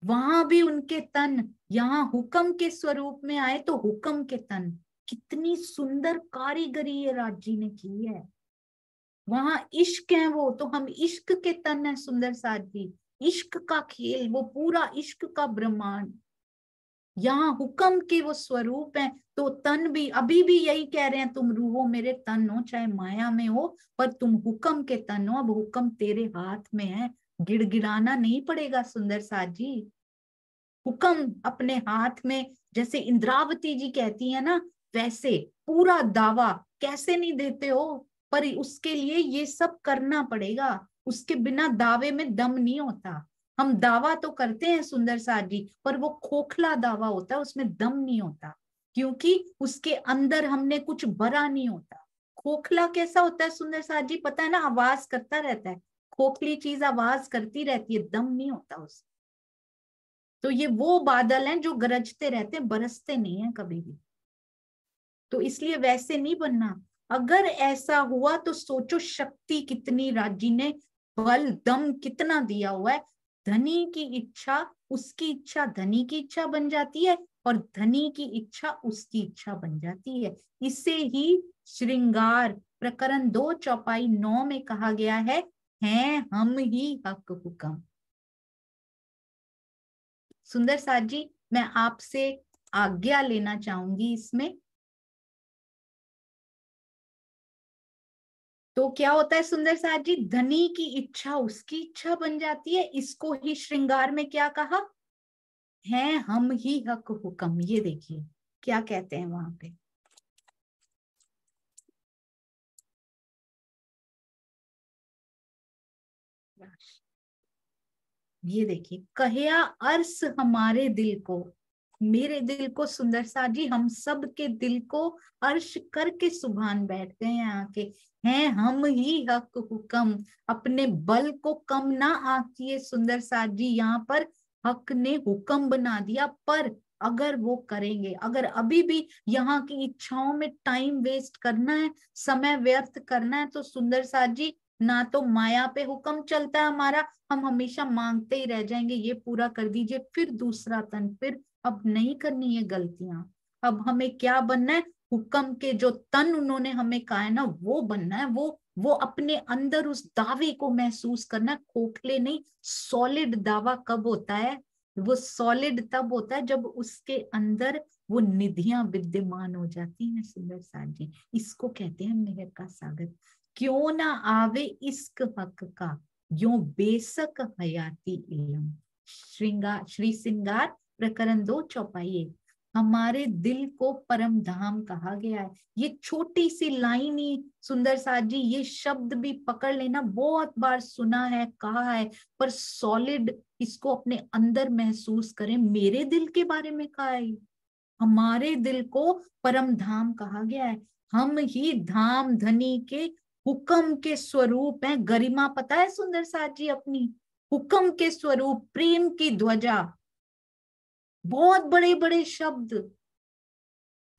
वहां भी उनके तन। यहाँ हुक्म के स्वरूप में आए तो हुक्म के तन। कितनी सुंदर कारीगरी ये राज जी ने की है। वहां इश्क है वो, तो हम इश्क के तन है सुंदर साथ जी। इश्क का खेल, वो पूरा इश्क का ब्रह्मांड। यहाँ हुक्म के वो स्वरूप है तो तन भी अभी भी यही कह रहे हैं, तुम रूहो मेरे तन हो, चाहे माया में हो पर तुम हुक्म के तन हो। अब हुक्म तेरे हाथ में है, गिड़गिड़ाना नहीं पड़ेगा सुंदर साथ जी। हुक्म अपने हाथ में, जैसे इंद्रावती जी कहती है ना, वैसे पूरा दावा कैसे नहीं देते हो। पर उसके लिए ये सब करना पड़ेगा। उसके बिना दावे में दम नहीं होता। हम दावा तो करते हैं सुंदर साथ जी, पर वो खोखला दावा होता है, उसमें दम नहीं होता, क्योंकि उसके अंदर हमने कुछ भरा नहीं होता। खोखला कैसा होता है सुंदर साथ जी, पता है ना, आवाज करता रहता है। खोखली चीज आवाज करती रहती है, दम नहीं होता उसमें। तो ये वो बादल हैं जो गरजते रहते हैं, बरसते नहीं है कभी भी। तो इसलिए वैसे नहीं बनना। अगर ऐसा हुआ तो सोचो शक्ति कितनी राजी ने, बल दम कितना दिया हुआ है। धनी की इच्छा, उसकी इच्छा धनी की इच्छा बन जाती है, और धनी की इच्छा उसकी इच्छा बन जाती है। इसे ही श्रृंगार प्रकरण 2 चौपाई 9 में कहा गया है हम ही हक हुक्म। सुंदर साथ जी, मैं आपसे आज्ञा लेना चाहूंगी इसमें। तो क्या होता है सुंदर साथ जी, धनी की इच्छा उसकी इच्छा बन जाती है। इसको ही श्रृंगार में क्या कहा है, हम ही हक हुक्म। ये देखिए क्या कहते हैं वहां पे, ये देखिए, कहया अर्स हमारे दिल को, मेरे दिल को सुंदर साथ जी, हम सब के दिल को अर्श करके सुभान बैठ गए हैं आके, हैं हम ही हक हुक्म। अपने बल को कम ना आंकिए सुंदर साथ जी, यहाँ पर हक ने हुक्म बना दिया। पर अगर वो करेंगे, अगर अभी भी यहाँ की इच्छाओं में टाइम वेस्ट करना है, समय व्यर्थ करना है, तो सुंदर साथ जी ना तो माया पे हुक्म चलता है हमारा, हम हमेशा मांगते ही रह जाएंगे, ये पूरा कर दीजिए, फिर दूसरा तन, फिर अब नहीं करनी है गलतियां। अब हमें क्या बनना है, हुक्म के जो तन उन्होंने हमें कहा है ना, वो बनना है। वो अपने अंदर उस दावे को महसूस करना है, खोखले नहीं। सॉलिड दावा कब होता है, वो सॉलिड तब होता है जब उसके अंदर वो निधियां विद्यमान हो जाती हैं सुंदर साथ जी। इसको कहते हैं मेहर का सागर। क्यों ना आवे इश्क हक का, यो बेसक हयाती इलम। श्री श्रृंगार प्रकरण 2 चौपाई 1। हमारे दिल को परम धाम कहा गया है। ये छोटी सी लाइन ही सुंदर साथ जी, ये शब्द भी पकड़ लेना, बहुत बार सुना है, कहा है, पर सॉलिड इसको अपने अंदर महसूस करें। मेरे दिल के बारे में कहा है, हमारे दिल को परम धाम कहा गया है। हम ही धाम धनी के हुक्म के स्वरूप हैं। गरिमा पता है सुंदर साथ जी अपनी, हुक्म के स्वरूप, प्रेम की ध्वजा, बहुत बड़े बड़े शब्द,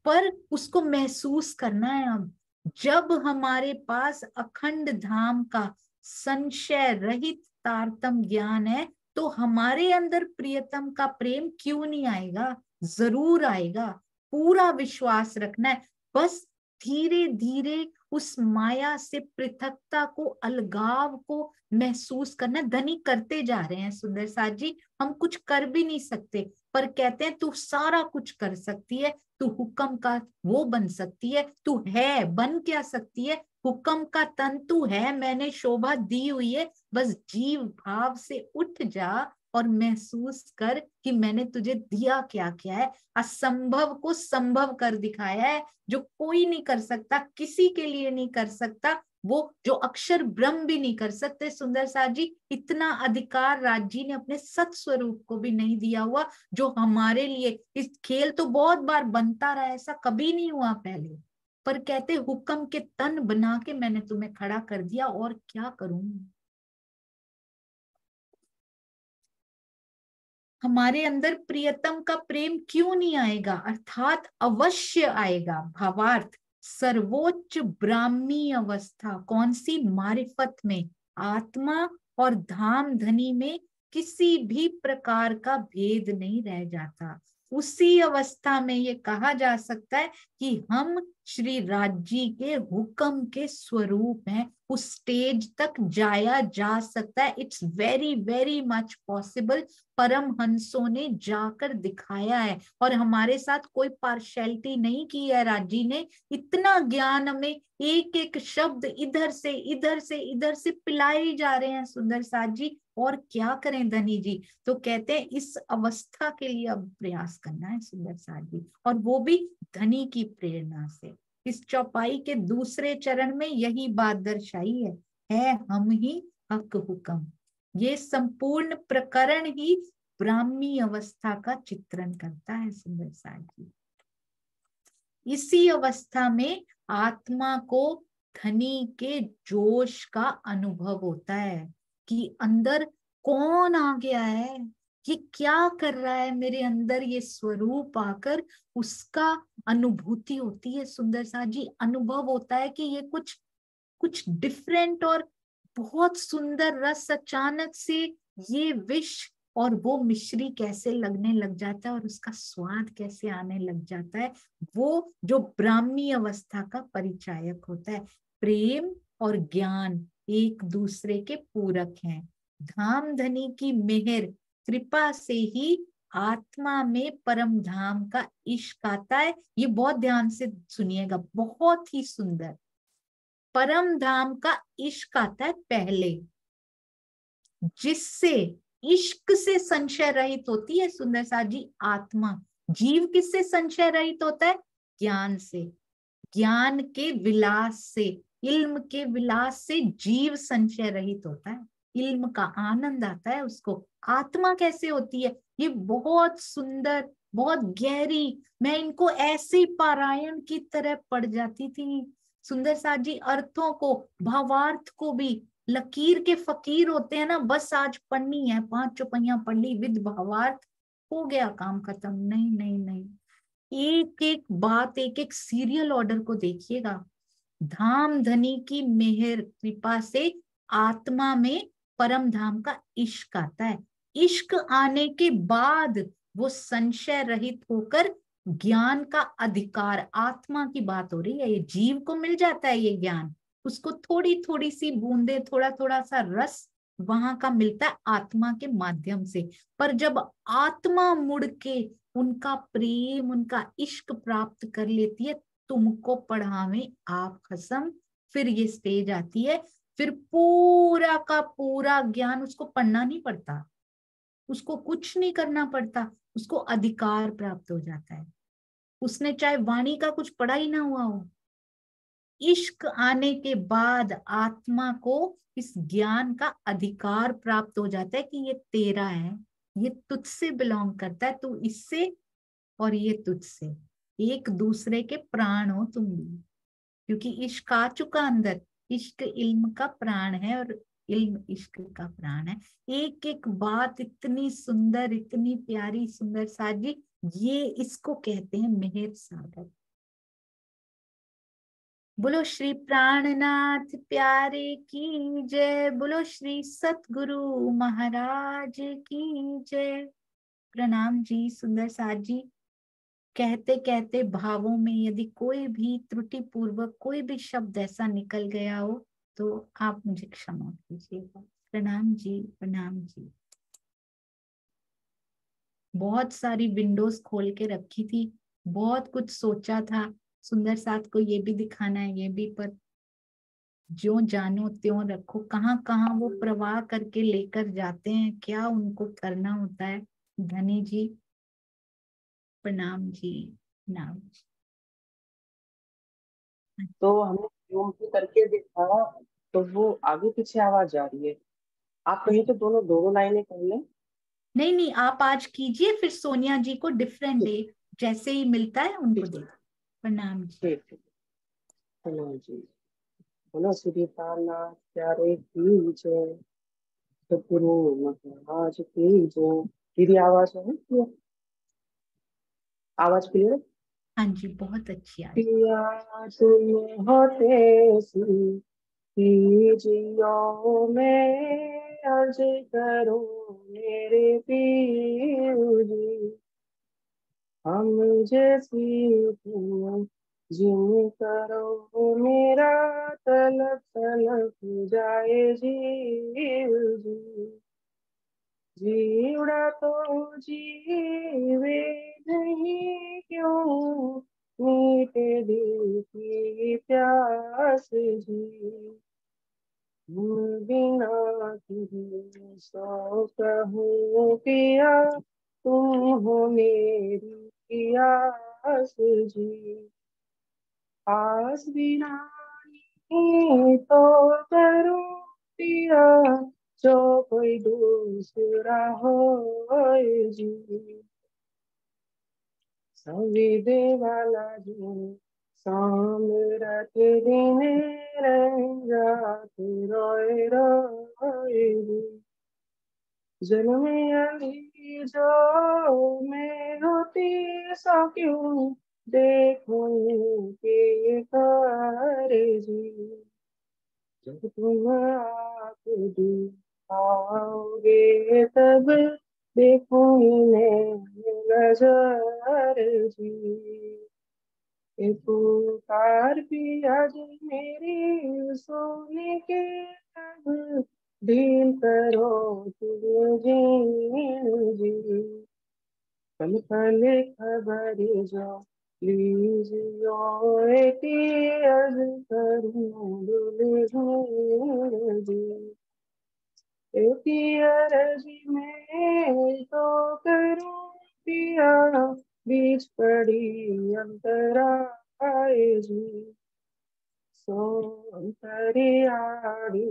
पर उसको महसूस करना है। अब जब हमारे पास अखंड धाम का संशय रहित तारतम ज्ञान है, तो हमारे अंदर प्रियतम का प्रेम क्यों नहीं आएगा, जरूर आएगा। पूरा विश्वास रखना है। बस धीरे धीरे उस माया से पृथकता को, अलगाव को महसूस करना। धनी करते जा रहे हैं सुंदर साथ जी, हम कुछ कर भी नहीं सकते, पर कहते हैं तू सारा कुछ कर सकती है, तू हुक्म का वो बन सकती है, तू है, बन क्या सकती है, हुक्म का तन तू है, मैंने शोभा दी हुई है। बस जीव भाव से उठ जा और महसूस कर कि मैंने तुझे दिया क्या क्या है। असंभव को संभव कर दिखाया है, जो कोई नहीं कर सकता, किसी के लिए नहीं कर सकता, वो जो अक्षर ब्रह्म भी नहीं कर सकते सुंदर साथ जी। इतना अधिकार राज जी ने अपने सत स्वरूप को भी नहीं दिया हुआ, जो हमारे लिए। इस खेल तो बहुत बार बनता रहा, ऐसा कभी नहीं हुआ पहले, पर कहते हुक्म के तन बना के मैंने तुम्हें खड़ा कर दिया, और क्या करूं। हमारे अंदर प्रियतम का प्रेम क्यों नहीं आएगा, अर्थात अवश्य आएगा। भावार्थ, सर्वोच्च ब्राह्मी अवस्था कौन सी, मारिफत में, आत्मा और धाम धनी में किसी भी प्रकार का भेद नहीं रह जाता। उसी अवस्था में ये कहा जा सकता है कि हम श्री राज जी के हुक्म के स्वरूप हैं। उस स्टेज तक जाया जा सकता है। It's very very much possible. परम हंसों ने जाकर दिखाया है, और हमारे साथ कोई पार्शियलिटी नहीं की है राज जी ने। इतना ज्ञान हमें, एक एक शब्द इधर से इधर से इधर से पिलाए जा रहे हैं सुंदर साथ जी। और क्या करें धनी जी, तो कहते हैं इस अवस्था के लिए अब प्रयास करना है सुंदर साथ जी, और वो भी धनी की प्रेरणा से। इस चौपाई के दूसरे चरण में यही बात दर्शाई है हम ही हक हुक्म। ये संपूर्ण प्रकरण ही ब्राह्मी अवस्था का चित्रण करता है सुंदर साथ जी। इसी अवस्था में आत्मा को धनी के जोश का अनुभव होता है कि अंदर कौन आ गया है, ये क्या कर रहा है मेरे अंदर, ये स्वरूप आकर उसका अनुभूति होती है सुंदर साथ जी। अनुभव होता है कि ये कुछ डिफरेंट और बहुत सुंदर रस अचानक से ये विष और वो मिश्री कैसे लगने लग जाता है और उसका स्वाद कैसे आने लग जाता है। वो जो ब्राह्मी अवस्था का परिचायक होता है। प्रेम और ज्ञान एक दूसरे के पूरक हैं। धाम धनी की मेहर कृपा से ही आत्मा में परम धाम का इश्क आता है। ये बहुत ध्यान से सुनिएगा, बहुत ही सुंदर। परम धाम का इश्क आता है पहले, जिससे इश्क से संशय रहित होती है सुंदर साथ जी आत्मा। जीव किससे संशय रहित होता है? ज्ञान से। ज्ञान के विलास से, इल्म के विलास से जीव संशय रहित होता है। इल्म का आनंद आता है उसको। आत्मा कैसे होती है? ये बहुत सुंदर, बहुत गहरी। मैं इनको ऐसे पारायण की तरह पढ़ जाती थी सुंदर साथ जी, अर्थों को, भावार्थ को भी। लकीर के फकीर होते हैं ना, बस आज पढ़नी है, 5 चौपाइयां पढ़ ली विद भावार्थ, हो गया काम खत्म। नहीं नहीं नहीं, एक एक बात, एक एक सीरियल ऑर्डर को देखिएगा। धाम धनी की मेहर कृपा से आत्मा में परम धाम का इश्क आता है। इश्क आने के बाद वो संशय रहित होकर ज्ञान का अधिकार, आत्मा की बात हो रही है, ये जीव को मिल जाता है ये ज्ञान। उसको थोड़ी थोड़ी सी बूंदे, थोड़ा थोड़ा सा रस वहां का मिलता है आत्मा के माध्यम से। पर जब आत्मा मुड़ के उनका प्रेम, उनका इश्क प्राप्त कर लेती है, तुमको पढ़ावे आप कसम, फिर ये स्टेज आती है। फिर पूरा का पूरा ज्ञान उसको पढ़ना नहीं पड़ता, उसको कुछ नहीं करना पड़ता, उसको अधिकार प्राप्त हो जाता है। उसने चाहे वाणी का कुछ पढ़ा ही ना हुआ हो। इश्क आने के बाद आत्मा को इस ज्ञान का अधिकार प्राप्त हो जाता है कि ये तेरा है, ये तुझसे बिलोंग करता है, तू इससे और ये तुझसे, एक दूसरे के प्राण हो तुम भी। क्योंकि इश्क आ चुका अंदर। इश्क इल्म का प्राण है और इल्म इश्क का प्राण है। एक एक बात इतनी सुंदर, इतनी प्यारी सुंदर साथ जी। ये इसको कहते हैं मेहर सागर। बोलो श्री प्राणनाथ प्यारे की जय। बोलो श्री सतगुरु महाराज की जय। प्रणाम जी सुंदर साथ जी। कहते कहते भावों में यदि कोई भी त्रुटि पूर्वक कोई भी शब्द ऐसा निकल गया हो तो आप मुझे क्षमा कीजिएगा। प्रणाम जी, प्रणाम जी। बहुत सारी विंडोज खोल के रखी थी, बहुत कुछ सोचा था सुंदर साथ को ये भी दिखाना है, ये भी, पर जो जानो त्यों रखो। कहाँ कहाँ वो प्रवाह करके लेकर जाते हैं, क्या उनको करना होता है। धनी जी प्रणाम जी, प्रणाम जी। तो हमने जूम भी करके देखा तो वो आगे पीछे आवाज आ रही है। आप कहीं तो दोनों दोनों लाइनें कर लें। नहीं नहीं, आप आज कीजिए, फिर सोनिया जी को डिफरेंट डे जैसे ही मिलता है उनको दे। प्रणाम जी। ठीक ठीक। हेलो जी। बोलो श्री प्राणनाथ प्यारे की जय। सतगुरु महाराज की जय। दीदी आवाज है ना? आवाज क्लियर? हाँ जी, बहुत अच्छी आज। पिया तुम होते सी जियो में अर्ज करो मेरे पीर जी। हम जैसी तुम जिन करो मेरा तलक तलक जाए जीव जी। जीवड़ा तो जीवे नहीं क्यों मीठे दिल की प्यास जी। बिना तुम सौ कहूँ पिया तुम हो मेरी आस जी। आस बिना तो करूं पिया जो कोई दूसरा हो जी संविदे वाला जो सामरत दिन रंगात रोए रोए जी जन्म अली जो मैं होती सो क्यों देखूं के कर जी जब तुम आप आओगे तब देखूंगी मैं नजर जी एक पुकार भी आज मेरी सोने के अब ढील करो तुम जी पल पल खबर जो लीजियो आज करूं दुल्हन जी जी में तो करूं पिया बीच पड़ी अंतरा जी सो अंतरियाड़ी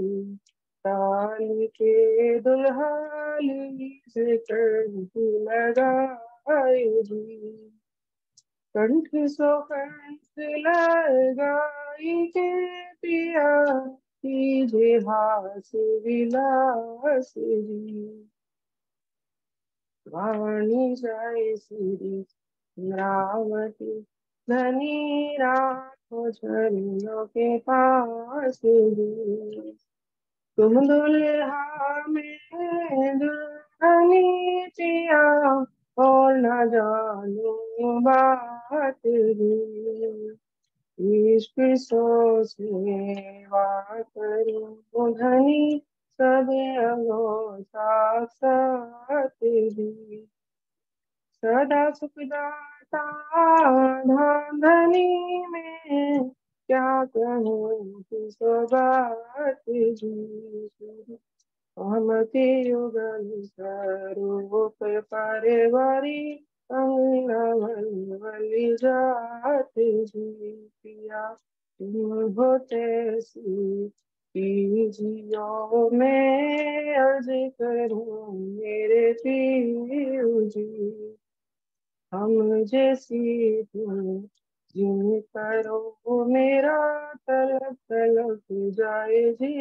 ताल के दुल्हाली से कंठ लगाए जी कंठ सो कंठ लगाई के पिया कीजे हास विलास जी वाणी जय श्री अमरावती धनी राखो झरियों के पास जी तुम दुल्हा में दुल्हनी पिया और न जानो बात जी इश्क सो सेवा करूं धनी सब अंगों साथ साथ जी सदा सुखदाता धाम धनी में क्या कहूँ किस बात जी हमके युगल स्वरूप परिवारी वली जात जी पिया तुम होते सी कीजियो मैं अर्ज करूं मेरे पीऊ जी हम जैसी तुम जिन करो मेरा तलब तलब जाए जी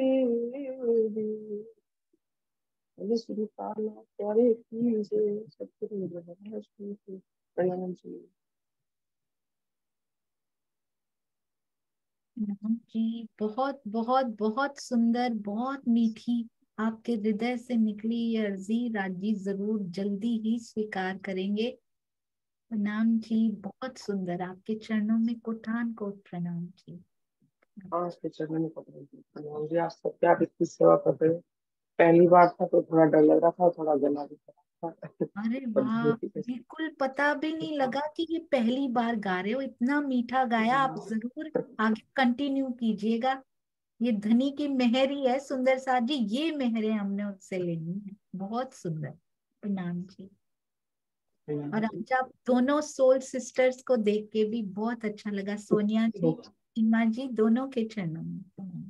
श्री पाल प्यारे की से सतगुरु महाराज की प्रणाम जी जी बहुत बहुत बहुत सुंदर, बहुत मीठी आपके हृदय से निकली ये अर्जी राजी जरूर जल्दी ही स्वीकार करेंगे। प्रणाम जी, बहुत सुंदर, आपके चरणों में कोटान कोट प्रणाम जी। आज के चरण में प्रणाम जी। आज सब क्या की सेवा कर रहे हैं। पहली बार था तो थोड़ा डर लग रहा था, थोड़ा गला भी खराब था अरे पर वाह, बिल्कुल पता भी नहीं लगा कि ये पहली बार गा रहे हो, इतना मीठा गाया। आप जरूर आगे कंटिन्यू कीजिएगा। ये धनी की मेहर ही है सुंदर साथ जी, ये मेहरें हमने उनसे लेनी है। बहुत सुंदर, प्रणाम जी। और आज आप दोनों सोल सिस्टर्स को देख के भी बहुत अच्छा लगा, सोनिया जी, सीमा जी, दोनों के चरणों में प्रणाम।